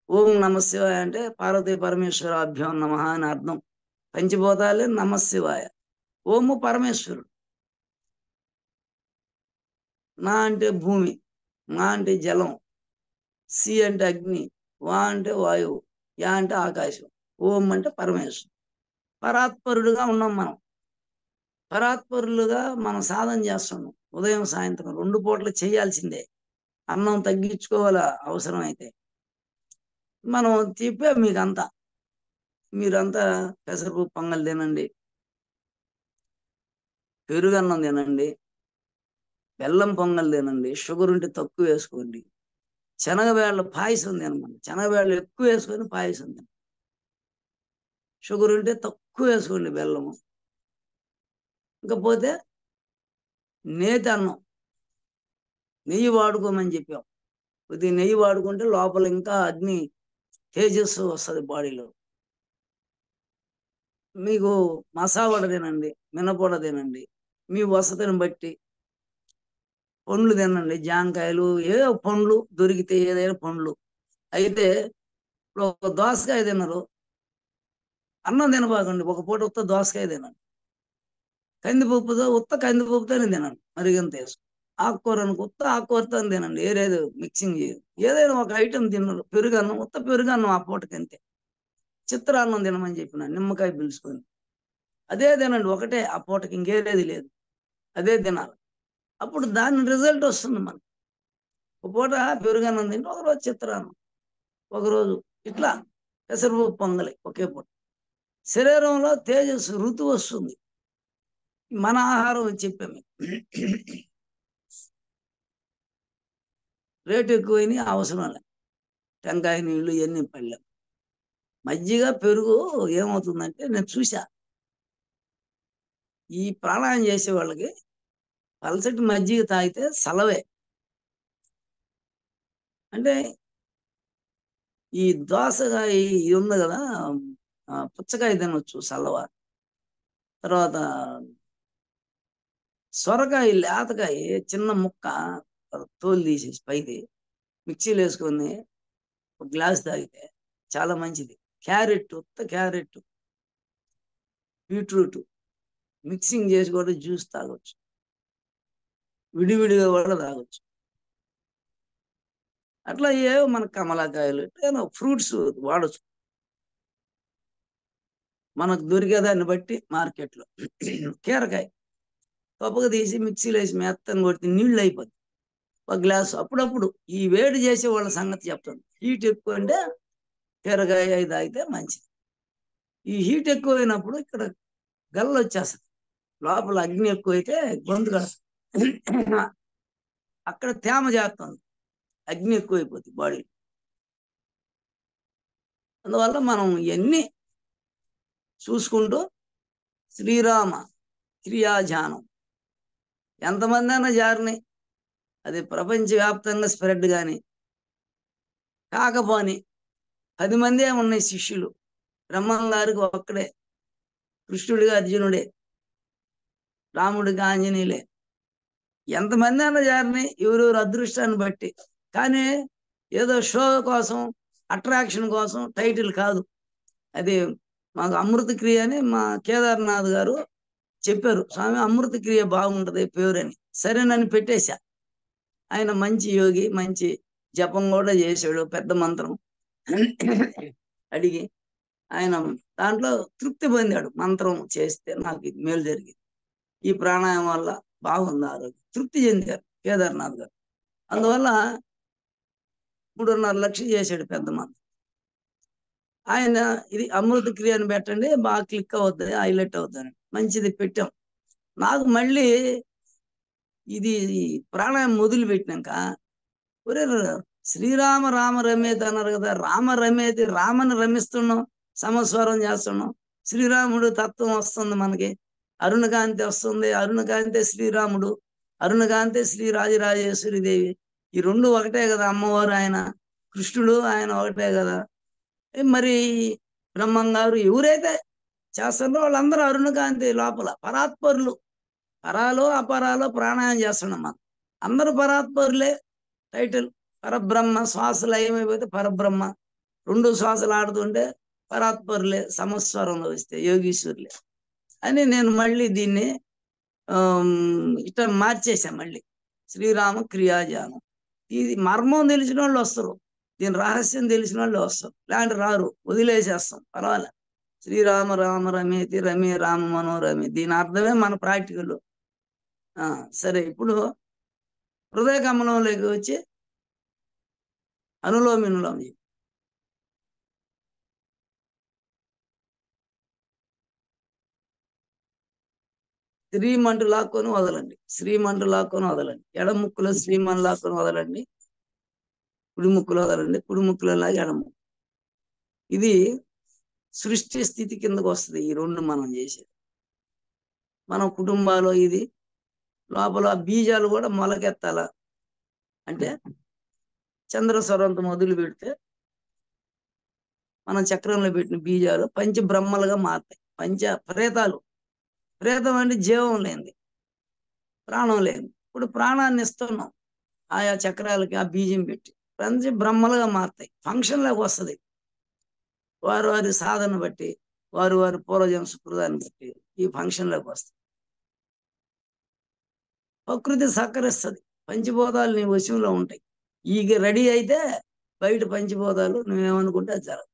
ఓం నమశివాయ అంటే పార్వతీ పరమేశ్వరాభ్యం నమ అని అర్థం. పంచభూతాలే నమశివాయ. ఓము పరమేశ్వరుడు. నా అంటే భూమి, మా అంటే జలం, సి అంటే అగ్ని, వా అంటే వాయువు, యా అంటే ఆకాశం, ఓం అంటే పరమేశ్వరుడు. పరాత్పరుడుగా ఉన్నాం మనం. పరాత్పరులుగా మనం సాధన చేస్తున్నాం. ఉదయం సాయంత్రం 2 పూటలు చేయాల్సిందే. అన్నం తగ్గించుకోవాలా అవసరం అయితే. మనం చెప్పాం మీకంతా. మీరంతా పెసరపప్పు పొంగల్ తినండి, పెరుగన్నం తినండి, బెల్లం పొంగల్ తినండి, షుగర్ ఉంటే తక్కువ వేసుకోండి, శనగబేళ్ళ పాయసం తినమండి, శనగబేళ్ళు ఎక్కువ వేసుకొని పాయసం తినండి, షుగర్ ఉంటే తక్కువ వేసుకోండి, బెల్లము. ఇంకపోతే నేతి అన్నం, నెయ్యి వాడుకోమని చెప్పాం. కొద్దిగా నెయ్యి వాడుకుంటే లోపల ఇంకా అగ్ని తేజస్సు వస్తుంది బాడీలో. మీకు మసాలా తినండి, మినపొడ తినండి, మీ వసతిని బట్టి. పండ్లు తినండి, జాంకాయలు, ఏదో పండ్లు దొరికితే ఏదైనా పండ్లు. అయితే ఇప్పుడు ఒక దోసకాయ తినరు, అన్నం తినబాకండి, ఒక పూట ఉత్త దోసకాయ తినండి. కందిపప్పుతో ఉత్త కందిపప్పుతోనే తినండి, మరిగంత వేసు. ఆకుకూర అనుకో ఉత్త ఆకుకూరతో తినండి, ఏరేదో మిక్సింగ్ చేయదు. ఏదైనా ఒక ఐటెం తినరు. పెరుగన్నం ఉత్త పెరుగన్నం ఆ పూటకి అంతే. చిత్రాన్నం తినమని చెప్పిన, నిమ్మకాయ పిలుచుకొని అదే తినండి, ఒకటే ఆ పూటకి, ఇంకేదేది లేదు, అదే తినాలి. అప్పుడు దాని రిజల్ట్ వస్తుంది మనకు. ఒక పూట పెరుగన్నం తింటే ఒకరోజు చిత్రాన్నం, ఒకరోజు ఇట్లా పెసరపప్పు పొంగలి ఒకే పూట. శరీరంలో తేజస్సు ఋతు వస్తుంది. మన ఆహారం చెప్పాము. రేటు ఎక్కువైనా అవసరం లేదు. టెంకాయ నీళ్ళు ఇవన్నీ పడలేం. మజ్జిగ పెరుగు ఏమవుతుందంటే నేను చూసా, ఈ ప్రాణాయామం చేసే వాళ్ళకి పలసటి మజ్జిగ తాగితే సలవే. అంటే ఈ దోసకాయ ఇది ఉంది కదా, పుచ్చకాయ తినొచ్చు సలవ. తర్వాత సొరకాయ లేతకాయ చిన్న ముక్క తోలు తీసేసి పైది మిక్సీలో వేసుకొని ఒక గ్లాస్ తాగితే చాలా మంచిది. క్యారెట్, ఉత్త క్యారెట్, బీట్రూట్ మిక్సింగ్ చేసి కూడా జ్యూస్ తాగొచ్చు, విడివిడిగా కూడా తాగొచ్చు. అట్లా ఏవో మన కమలాకాయలు ఫ్రూట్స్ వాడచ్చు మనకు దొరికేదాన్ని బట్టి మార్కెట్లో. కీరకాయ పప్పుగా తీసి మిక్సీలో వేసి మెత్తని కొడితే నీళ్ళు అయిపోద్ది. ఒక గ్లాసు అప్పుడప్పుడు ఈ వేడి చేసే వాళ్ళ సంగతి చెప్తాను. హీట్ ఎక్కువ అంటే కీరకాయ అవి తాగితే మంచిది. ఈ హీట్ ఎక్కువైనప్పుడు ఇక్కడ గల్ల వచ్చేస్తుంది, లోపల అగ్ని ఎక్కువైతే గొంతు అక్కడ తేమ చేస్తుంది, అగ్ని ఎక్కువైపోతుంది బాడీ. అందువల్ల మనం ఇవన్నీ చూసుకుంటూ శ్రీరామ క్రియాజానం ఎంతమంది అయినా జారినాయి, అది ప్రపంచవ్యాప్తంగా స్ప్రెడ్ కానీ కాకపోని 10 మందే ఉన్నాయి శిష్యులు. బ్రహ్మం గారికి ఒక్కడే, కృష్ణుడిగా అర్జునుడే, రాముడికి ఆంజనేయులే. ఎంతమంది అయినా జారినాయి ఎవరెవరు అదృష్టాన్ని బట్టి. కానీ ఏదో షో కోసం, అట్రాక్షన్ కోసం టైటిల్ కాదు. అది మాకు అమృత క్రియ అని మా కేదార్నాథ్ గారు చెప్పారు, స్వామి అమృత క్రియ బాగుంటది పేరు అని. సరేనని పెట్టేశా. ఆయన మంచి యోగి, మంచి జపం కూడా చేశాడు, పెద్ద మంత్రం అడిగి ఆయన దాంట్లో తృప్తి పొందాడు. మంత్రం చేస్తే నాకు ఇది మేలు జరిగింది, ఈ ప్రాణాయామం వల్ల బాగుంది ఆరోగ్యం, తృప్తి చెందారు కేదార్నాథ్ గారు. అందువల్ల 3.5 లక్షలు చేశాడు పెద్ద మంత్రం. ఆయన ఇది అమృత క్రియ అని పెట్టండి బాగా క్లిక్ అవుతుంది, హైలైట్ అవుతుంది, మంచిది పెట్టాం. నాకు మళ్ళీ ఇది ప్రాణాయామం మొదలు పెట్టినాక ఒరే శ్రీరామ రామ రమేతి అన్నారు కదా, రామ రమేతి, రామని రమిస్తున్నాం, సమస్వరం చేస్తున్నాం. శ్రీరాముడు తత్వం వస్తుంది మనకి, అరుణకాంతి వస్తుంది, అరుణకాంతి శ్రీరాముడు, అరుణకాంతి శ్రీ రాజరాజేశ్వరి దేవి. ఈ రెండు ఒకటే కదా, అమ్మవారు ఆయన, కృష్ణుడు ఆయన ఒకటే కదా. మరి బ్రహ్మం గారు ఎవరైతే చేస్తారో వాళ్ళందరూ అరుణకాంతి లోపల పరాత్పరులు. పరాలో అపరాలో ప్రాణాయామం చేస్తున్నాం మనం, అందరూ పరాత్పరులే. టైటిల్ పరబ్రహ్మ, శ్వాసలు ఏమైపోతే పరబ్రహ్మ, 2 శ్వాసలు ఆడుతుంటే పరాత్పరులే, సమస్వరంలో వస్తే యోగీశ్వరులే అని నేను మళ్ళీ దీన్ని ఇట్లా మార్చేసా. మళ్ళీ శ్రీరామ క్రియాజానం. ఇది మర్మం తెలిసిన వాళ్ళు వస్తారు, దీని రహస్యం తెలిసిన వాళ్ళు వస్తారు, ఇలాంటి రారు, వదిలేసేస్తాం పర్వాలే. శ్రీరామ రామ రమేతి రమే రామ మనోరమే, దీని అర్థమే మన ప్రాక్టికల్. సరే, ఇప్పుడు హృదయ కమలంలోకి వచ్చి అనులోమినులోం. శ్రీమంటు లాక్కొని వదలండి, శ్రీమంటు లాక్కొని వదలండి. ఎడం ముక్కులో శ్రీమన్ లాక్కొని వదలండి, కుడి ముక్కులో వదలండి, కుడి ముక్కులో లాగి ఎడం ముక్కు. ఇది సృష్టి స్థితి కిందకు వస్తుంది ఈ రెండు మనం చేసేది. మన కుటుంబాలు ఇది లోపల బీజాలు కూడా మొలకెత్తాల అంటే చంద్రస్వరంతో మొదలు పెడితే మనం చక్రంలో పెట్టిన బీజాలు పంచబ్రహ్మలుగా మారుతాయి. పంచ ప్రేతాలు, ప్రేతం అంటే జీవం లేనిది, ప్రాణం లేనిది. ఇప్పుడు ప్రాణాన్ని ఇస్తున్నాం ఆయా చక్రాలకి, ఆ బీజం పెట్టి పంచ బ్రహ్మలుగా మారుతాయి. ఫంక్షన్లోకి వస్తుంది వారి వారి సాధన బట్టి, వారి వారి పూర్వజన్మ సుకృతాన్ని బట్టి ఈ ఫంక్షన్లోకి వస్తుంది. ప్రకృతి సహకరిస్తుంది, పంచభూతాలు నీ వశంలో ఉంటాయి. ఈగ రెడీ అయితే బయట పంచభూతాలు నువ్వేమనుకుంటే అది జరగదు.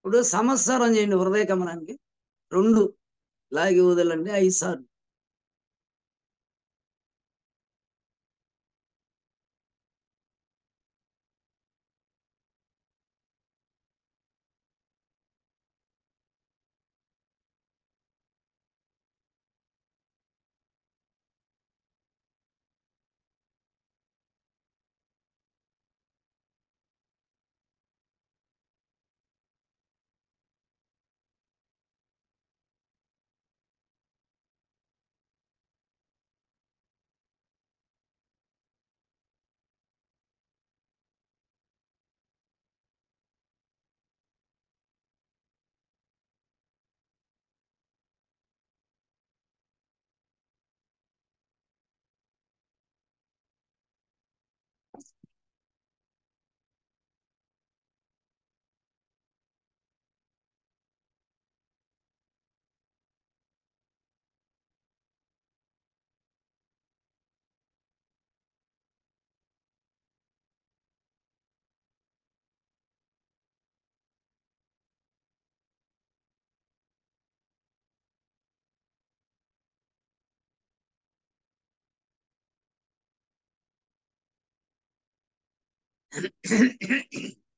ఇప్పుడు సంవత్సరం చేయండి హృదయ కమలానికి. 2 లాగి వదలండి 5 సార్లు.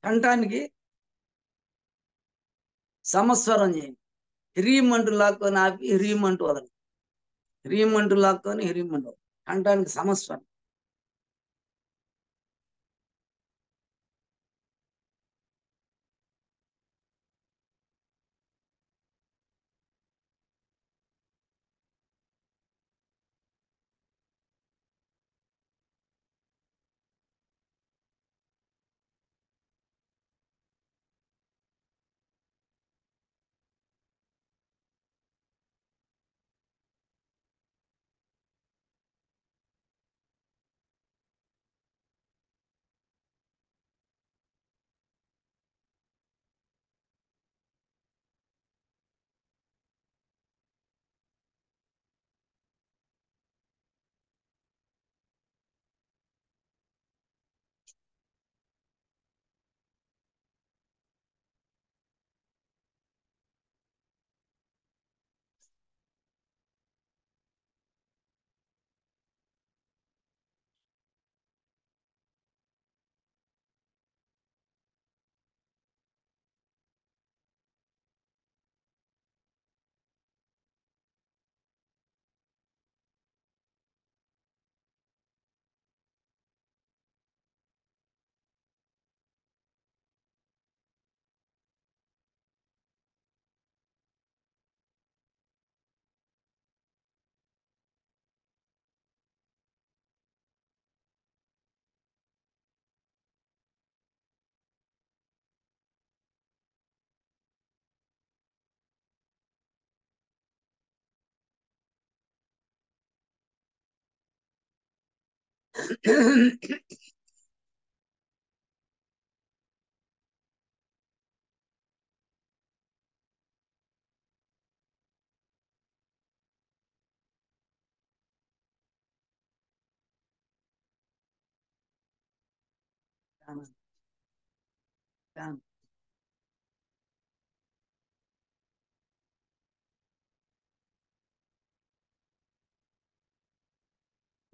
కంఠానికి సమస్వరం చేయండి. హ్రీం అంటూ లాక్కొని ఆపి హ్రీం అంటూ వదలండి. హ్రీం అంటూ లాక్కొని హ్రీం అంటూ వదలండి. కంఠానికి సమస్వరం.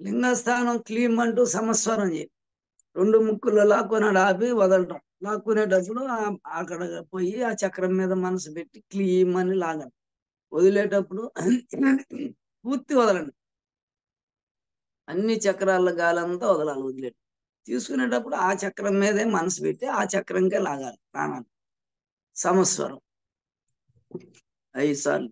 లింగస్థానం క్లీం అంటూ సమస్వరం చేయండి. 2 ముక్కులు లాక్కొని ఆపి వదలటం. లాక్కునేటప్పుడు అక్కడ పోయి ఆ చక్రం మీద మనసు పెట్టి క్లీం అని లాగండి. వదిలేటప్పుడు పూర్తి వదలండి. అన్ని చక్రాల గాలంతా వదలాలి వదిలేట. తీసుకునేటప్పుడు ఆ చక్రం మీదే మనసు పెట్టి ఆ చక్రంకే లాగాలి ప్రాణాలు. సమస్వరం 5 సార్లు.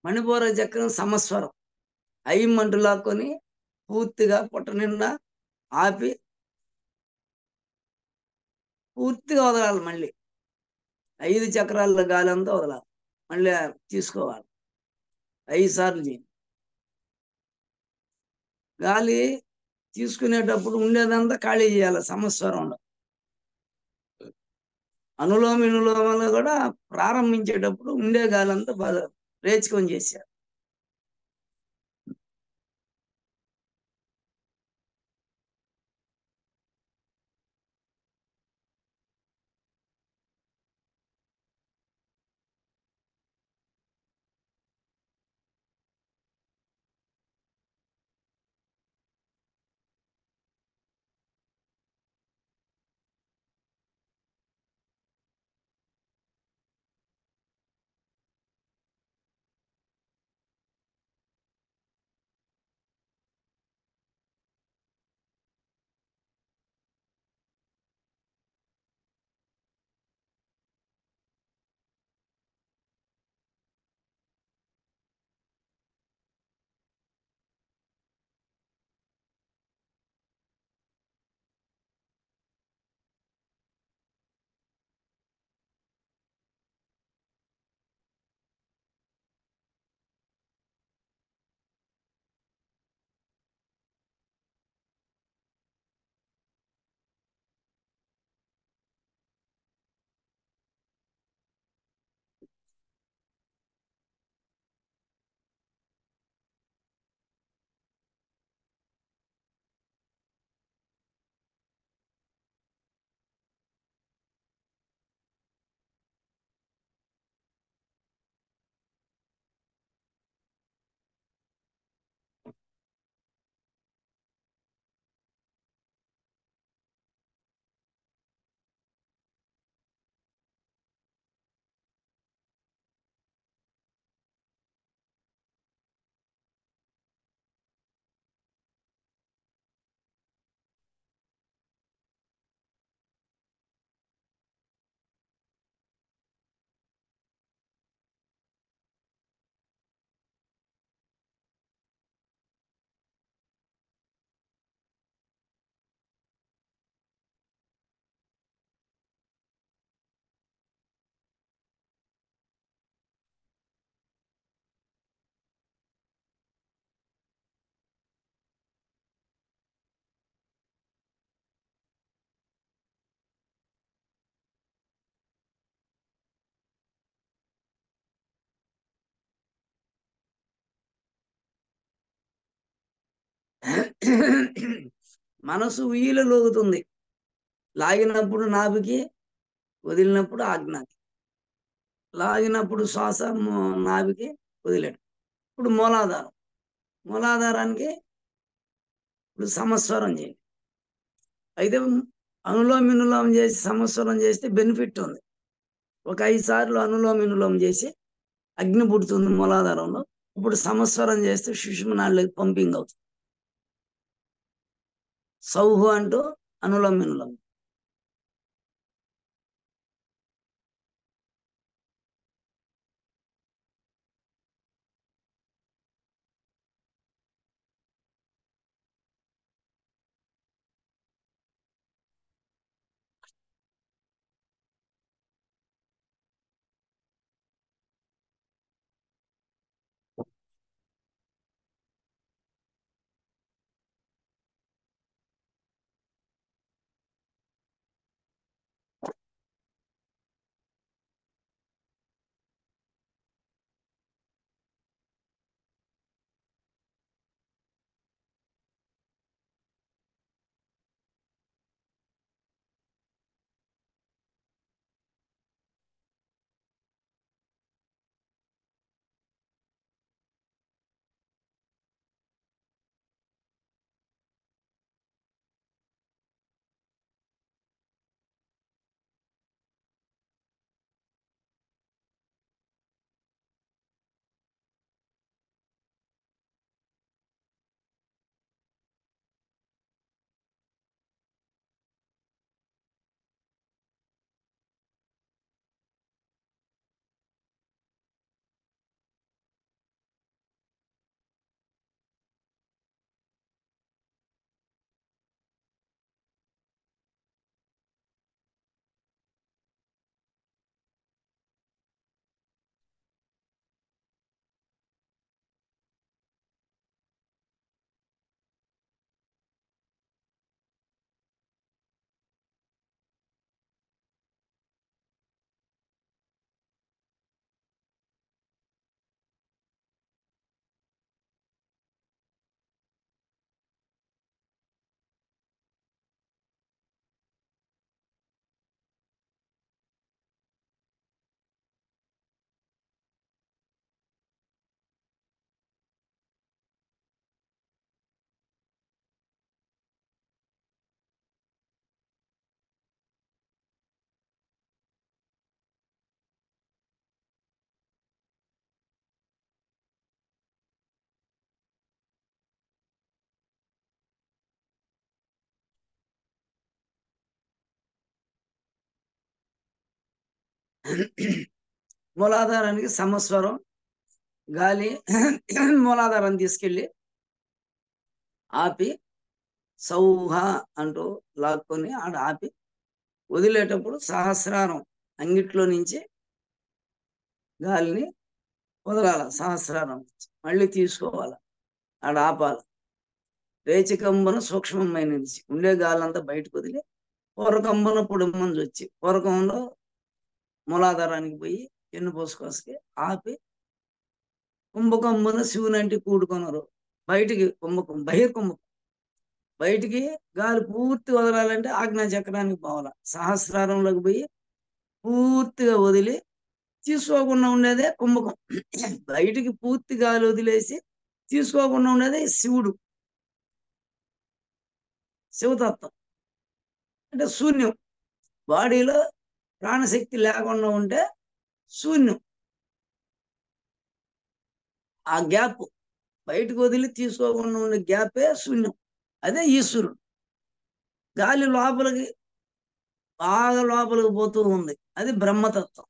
మణిపూర చక్రం సమస్వరం. ఐమంటూ లాక్కొని పూర్తిగా పొట్ట నిండా ఆపి పూర్తిగా వదలాలి. మళ్ళీ 5 చక్రాల గాలి అంతా వదలాలి. మళ్ళీ తీసుకోవాలి. 5 సార్లు చేయండి. గాలి తీసుకునేటప్పుడు ఉండేదంతా ఖాళీ చేయాలి సమస్వరంలో. అనులోమ వినులోమలో కూడా ప్రారంభించేటప్పుడు ఉండే గాలి అంతా బాగా రేచుకొని చేశారు. మనసు ఉయ్యిలలోగుతుంది. లాగినప్పుడు నాభికి, వదిలినప్పుడు ఆజ్ఞకి. లాగినప్పుడు శ్వాస నాభికి, వదిలేడు. ఇప్పుడు మూలాధారం. మూలాధారానికి ఇప్పుడు సమస్వరం చేయండి. అయితే అనులోమ వినులోమం చేసి సమస్వరం చేస్తే బెనిఫిట్ ఉంది. ఒక 5 సార్లు అనులోమ వినులోమం చేసి అగ్ని పుడుతుంది మూలాధారంలో. ఇప్పుడు సమస్వరం చేస్తే సుషుమ్నాళ్ళకి పంపింగ్ అవుతుంది. సౌహు అంటూ అనులోమ వినులోమం. మూలాధారానికి సమస్వరం గాలి మూలాధారాన్ని తీసుకెళ్ళి ఆపి సౌహ అంటూ లాక్కొని ఆడ ఆపి వదిలేటప్పుడు సహస్రారం అంగిట్లో నుంచి గాలిని వదలాల, సహస్రారం మళ్ళీ తీసుకోవాలి, ఆడ ఆపాలి. రేచికంబన సూక్ష్మమైన నుంచి ఉండే గాలంతా బయటకు వదిలి పూర్వకంబన పొడుమని వచ్చి పూర్వకంలో మూలాధారానికి పోయి ఎన్ను పోసుకోసుకి ఆపి కుంభకంబన శివునంటి కూడుకొనరు. బయటికి బహిర్కుంభకం బయటికి గాలి పూర్తి వదలాలంటే ఆజ్ఞా చక్రానికి పోవాలి. సహస్రారంలోకి పోయి పూర్తిగా వదిలి తీసుకోకుండా ఉండేదే కుంభకం. బయటికి పూర్తి గాలి వదిలేసి తీసుకోకుండా ఉండేదే శివుడు, శివతత్వం. అంటే శూన్యం, బాడీలో ప్రాణశక్తి లేకుండా ఉంటే శూన్యం. ఆ గ్యాప్ బయటకు వదిలి తీసుకోకుండా ఉండే గ్యాపే శూన్యం, అదే ఈశ్వరుడు. గాలి లోపలికి బాగా లోపలికి పోతూ ఉంది, అది బ్రహ్మతత్వం.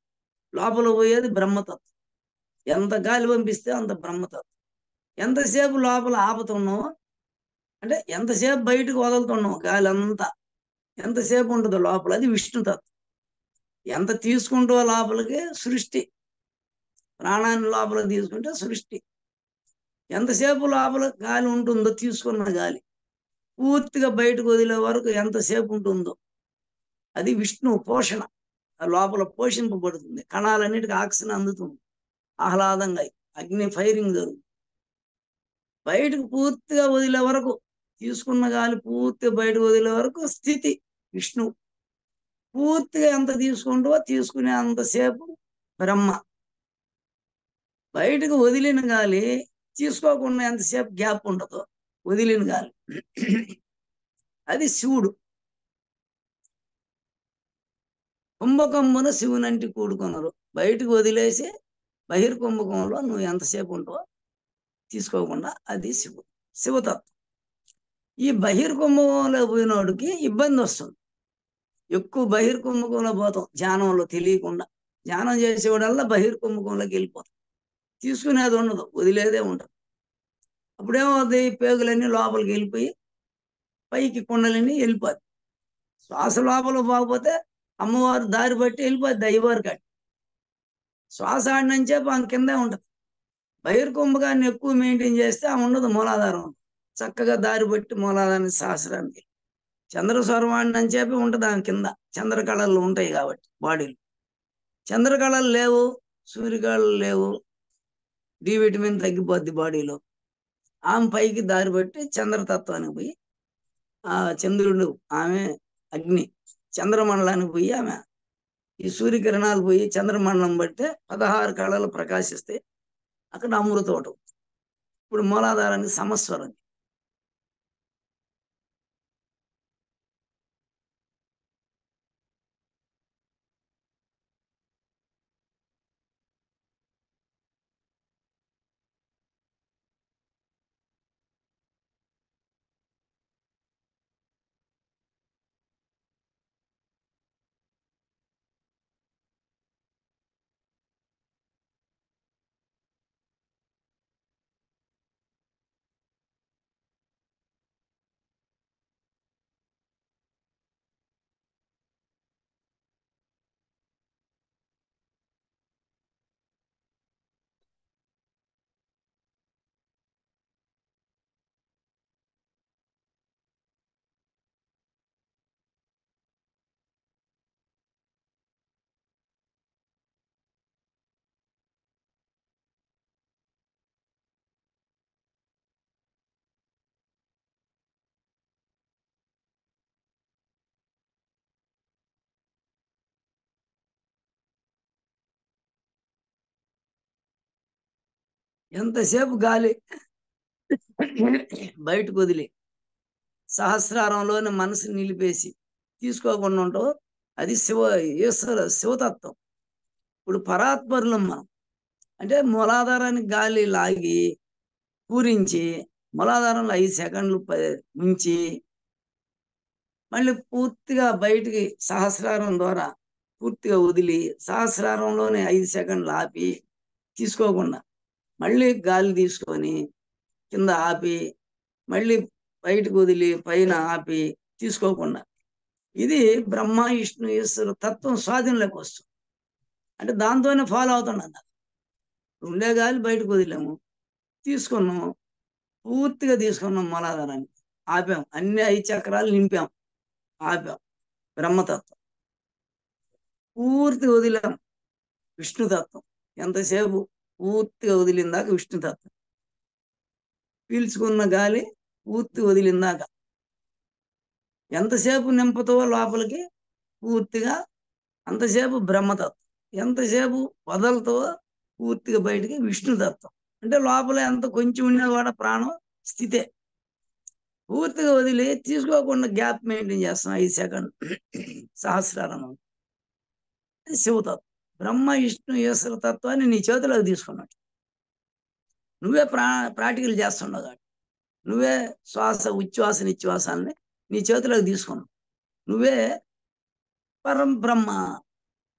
లోపలికి పోయేది బ్రహ్మతత్వం. ఎంత గాలి పంపిస్తే అంత బ్రహ్మతత్వం. ఎంతసేపు లోపల ఆపుతున్నావు అంటే ఎంతసేపు బయటకు వదులుతున్నావు గాలి అంతా, ఎంతసేపు ఉంటుందో లోపల, అది విష్ణుతత్వం. ఎంత తీసుకుంటూ లోపలికి సృష్టి, ప్రాణాన్ని లోపలికి తీసుకుంటే సృష్టి. ఎంతసేపు లోపల గాలి ఉంటుందో తీసుకున్న గాలి పూర్తిగా బయటకు వదిలే వరకు ఎంతసేపు ఉంటుందో అది విష్ణు పోషణ. లోపల పోషింపబడుతుంది, కణాలన్నిటికీ ఆక్సిజన్ అందుతుంది, ఆహ్లాదంగా అగ్ని ఫైరింగ్ జరుగుతుంది. బయటకు పూర్తిగా వదిలే వరకు, తీసుకున్న గాలి పూర్తిగా బయటకు వదిలే వరకు స్థితి విష్ణు. పూర్తిగా ఎంత తీసుకుంటూ తీసుకునే అంతసేపు బ్రహ్మ. బయటకు వదిలిన గాలి తీసుకోకుండా ఎంతసేపు గ్యాప్ ఉండదు వదిలిన గాలి, అది శివుడు. కుంభకంబున శివునంటి కూడుకున్నారు. బయటకు వదిలేసి బహిర్కుంభకంలో నువ్వు ఎంతసేపు ఉంటావో తీసుకోకుండా, అది శివుడు, శివతత్వం. ఈ బహిర్కుంభకంలో పోయినోడికి ఇబ్బంది వస్తుంది. ఎక్కువ బహిర్కుంభకంలో పోతాం ధ్యానంలో తెలియకుండా. ధ్యానం చేసేవాడల్లా బహిర్కుంభకంలోకి వెళ్ళిపోతాం, తీసుకునేది ఉండదు, వదిలేదే ఉండదు. అప్పుడేమవుతుంది, పేగులన్నీ లోపలికి వెళ్ళిపోయి పైకి కుండలన్నీ వెళ్ళిపోద్ది. శ్వాస లోపల పోకపోతే అమ్మవారు దారి బట్టి వెళ్ళిపోద్ది అయ్యవారి కాడి. శ్వాస ఆడినంచేపు ఆమె కిందే ఉంటుంది. బహిర్కుంభకాన్ని ఎక్కువ మెయింటైన్ చేస్తే ఆమె ఉండదు, మూలాధారం చక్కగా దారి బట్టి మూలాధారానికి సహస్రానికి. చంద్రస్వరం ఆడినంచేపే ఉంటుంది ఆమె కింద, చంద్రకళలు ఉంటాయి కాబట్టి బాడీలో. చంద్రకళలు లేవు, సూర్యకళలు లేవు, డి విటమిన్ తగ్గిపోద్ది బాడీలో. ఆమె పైకి దారి బట్టి చంద్రతత్వానికి పోయి, ఆ చంద్రుడు ఆమె అగ్ని, చంద్రమండలానికి పోయి ఆమె ఈ సూర్యకిరణాలు పోయి చంద్రమండలం బట్టి 16 కళలు ప్రకాశిస్తే అక్కడ అమృతోటం. ఇప్పుడు మూలాధారానికి సమస్వరం. ఎంతసేపు గాలి బయటకు వదిలి సహస్రారంలోని మనసు నిలిపేసి తీసుకోకుండా ఉంటావు, అది శివతత్వం. ఇప్పుడు పరాత్పరులం మనం. అంటే మూలాధారానికి గాలి లాగి పూరించి మూలాధారంలో 5 సెకండ్లు ఉంచి మళ్ళీ పూర్తిగా బయటికి సహస్రారం ద్వారా పూర్తిగా వదిలి సహస్రారంలోనే 5 సెకండ్లు ఆపి తీసుకోకుండా మళ్ళీ గాలి తీసుకొని కింద ఆపి మళ్ళీ బయటకు వదిలి పైన ఆపి తీసుకోకుండా ఇది బ్రహ్మ విష్ణు ఈశ్వరు తత్వం స్వాధీనంలోకి వస్తుంది. అంటే దాంతోనే ఫాలో అవుతున్నాను. ఉండే గాలి బయటకు వదిలేము, తీసుకున్నాము, పూర్తిగా తీసుకున్నాం మూలాధారాన్ని, ఆపాం, అన్ని 5 చక్రాలు నింపాం, ఆపాం, బ్రహ్మతత్వం పూర్తిగా వదిలాం, విష్ణుతత్వం ఎంతసేపు పూర్తిగా వదిలిందాక విష్ణుతత్వం, పీల్చుకున్న గాలి పూర్తి వదిలిందాక ఎంతసేపు నింపుతావో లోపలికి పూర్తిగా అంతసేపు బ్రహ్మతత్వం, ఎంతసేపు వదలతావో పూర్తిగా బయటికి విష్ణుతత్వం. అంటే లోపల ఎంత కొంచెం ఉన్నా కూడా ప్రాణం స్థితే. పూర్తిగా వదిలి తీసుకోకుండా గ్యాప్ మెయింటైన్ చేస్తాం 5 సెకండ్ సహస్రారం. శివతత్వం, బ్రహ్మ విష్ణు ఈశ్వర తత్వాన్ని నీ చేతిలోకి తీసుకున్నట్టు నువ్వే ప్రాక్టికల్ చేస్తున్నావు కాబట్టి నువ్వే శ్వాస ఉచ్ఛ్వాస నిశ్వాసాలని నీ చేతిలోకి తీసుకున్నావు. నువ్వే పరం బ్రహ్మ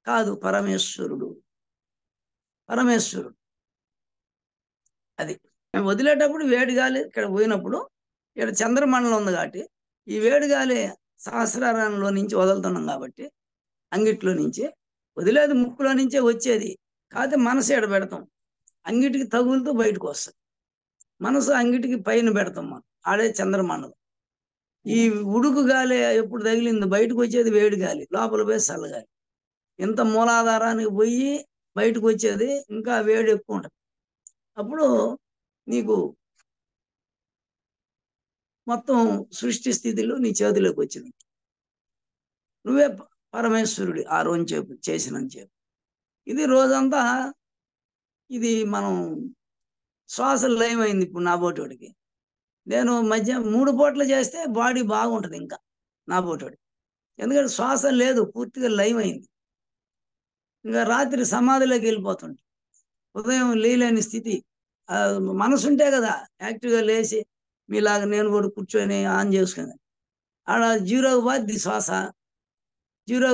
కాదు, పరమేశ్వరుడు. పరమేశ్వరుడు అది వదిలేటప్పుడు వేడి గాలి ఇక్కడ పోయినప్పుడు ఇక్కడ చంద్రమండలం ఉంది కాబట్టి ఈ వేడి గాలి సహస్రారంలో నుంచి వదులుతున్నాం కాబట్టి అంగిట్లో నుంచి వదిలేది ముక్కులో నుంచే వచ్చేది. కాకపోతే మనసు ఎడ పెడతాం, అంగిటికి తగులుతూ బయటకు వస్తుంది. మనసు అంగిటికి పైన పెడతాం మనం, ఆడే చంద్రమండలం. ఈ ఉడుకు గాలి ఎప్పుడు తగిలింది బయటకు వచ్చేది వేడి గాలి, లోపల పోయి చల్లగాలి. ఇంత మూలాధారానికి పోయి బయటకు వచ్చేది ఇంకా వేడి ఎక్కువ ఉంటుంది. అప్పుడు నీకు మొత్తం సృష్టి స్థితిలో నీ చేతిలోకి వచ్చింది. నువ్వే పరమేశ్వరుడి ఆ రోజు చేసినంత చెప్పు. ఇది రోజంతా ఇది మనం శ్వాస లయమైంది. ఇప్పుడు నా బోటోడికి నేను మధ్య 3 పూటలు చేస్తే బాడీ బాగుంటుంది ఇంకా నా బోటోడి, ఎందుకంటే శ్వాస లేదు, పూర్తిగా లయమైంది. ఇంకా రాత్రి సమాధిలోకి వెళ్ళిపోతుంది, ఉదయం లేలేని స్థితి. మనసు ఉంటే కదా యాక్టివ్గా లేచి మీలాగా నేను కూడా కూర్చొని ఆన్ చేసుకుని ఆడ జీరోకి బాధి శ్వాస, జీరో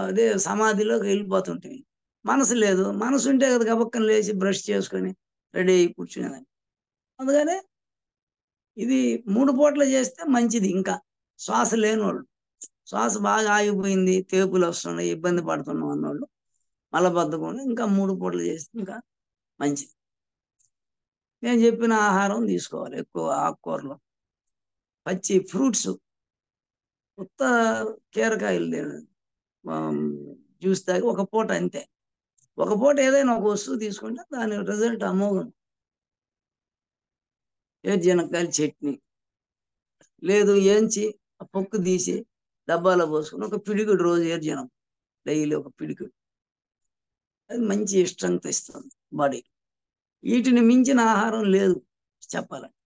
అదే సమాధిలోకి వెళ్ళిపోతుంటుంది. మనసు లేదు, మనసు ఉంటే కదా గబక్కన లేచి బ్రష్ చేసుకొని రెడీ అయ్యి కూర్చునేదాన్ని. అందుకనే ఇది 3 పూటలు చేస్తే మంచిది. ఇంకా శ్వాస లేనివాళ్ళు, శ్వాస బాగా ఆగిపోయింది, తేపులు వస్తున్నాయి, ఇబ్బంది పడుతున్నాం అన్నోళ్ళు మలబద్ధకం ఇంకా 3 పూటలు చేస్తే ఇంకా మంచిది. నేను చెప్పిన ఆహారం తీసుకోవాలి, ఎక్కువ ఆకుకూరలు, పచ్చి ఫ్రూట్స్, కొత్త కీరకాయలు జ్యూస్ తాగి ఒక పూట అంతే. ఒక పూట ఏదైనా ఒక వస్తువు తీసుకుంటే దాని రిజల్ట్ అమోఘం. ఏరుజనకాయల చట్నీ లేదు, ఏంచి ఆ పొక్కు తీసి డబ్బాలో పోసుకుని ఒక పిడికుడు రోజు ఏరుజనం డైలీ ఒక పిడికుడు, అది మంచి స్ట్రెంగ్త్ ఇస్తుంది బాడీ. వీటిని మించిన ఆహారం లేదు చెప్పాలంటే.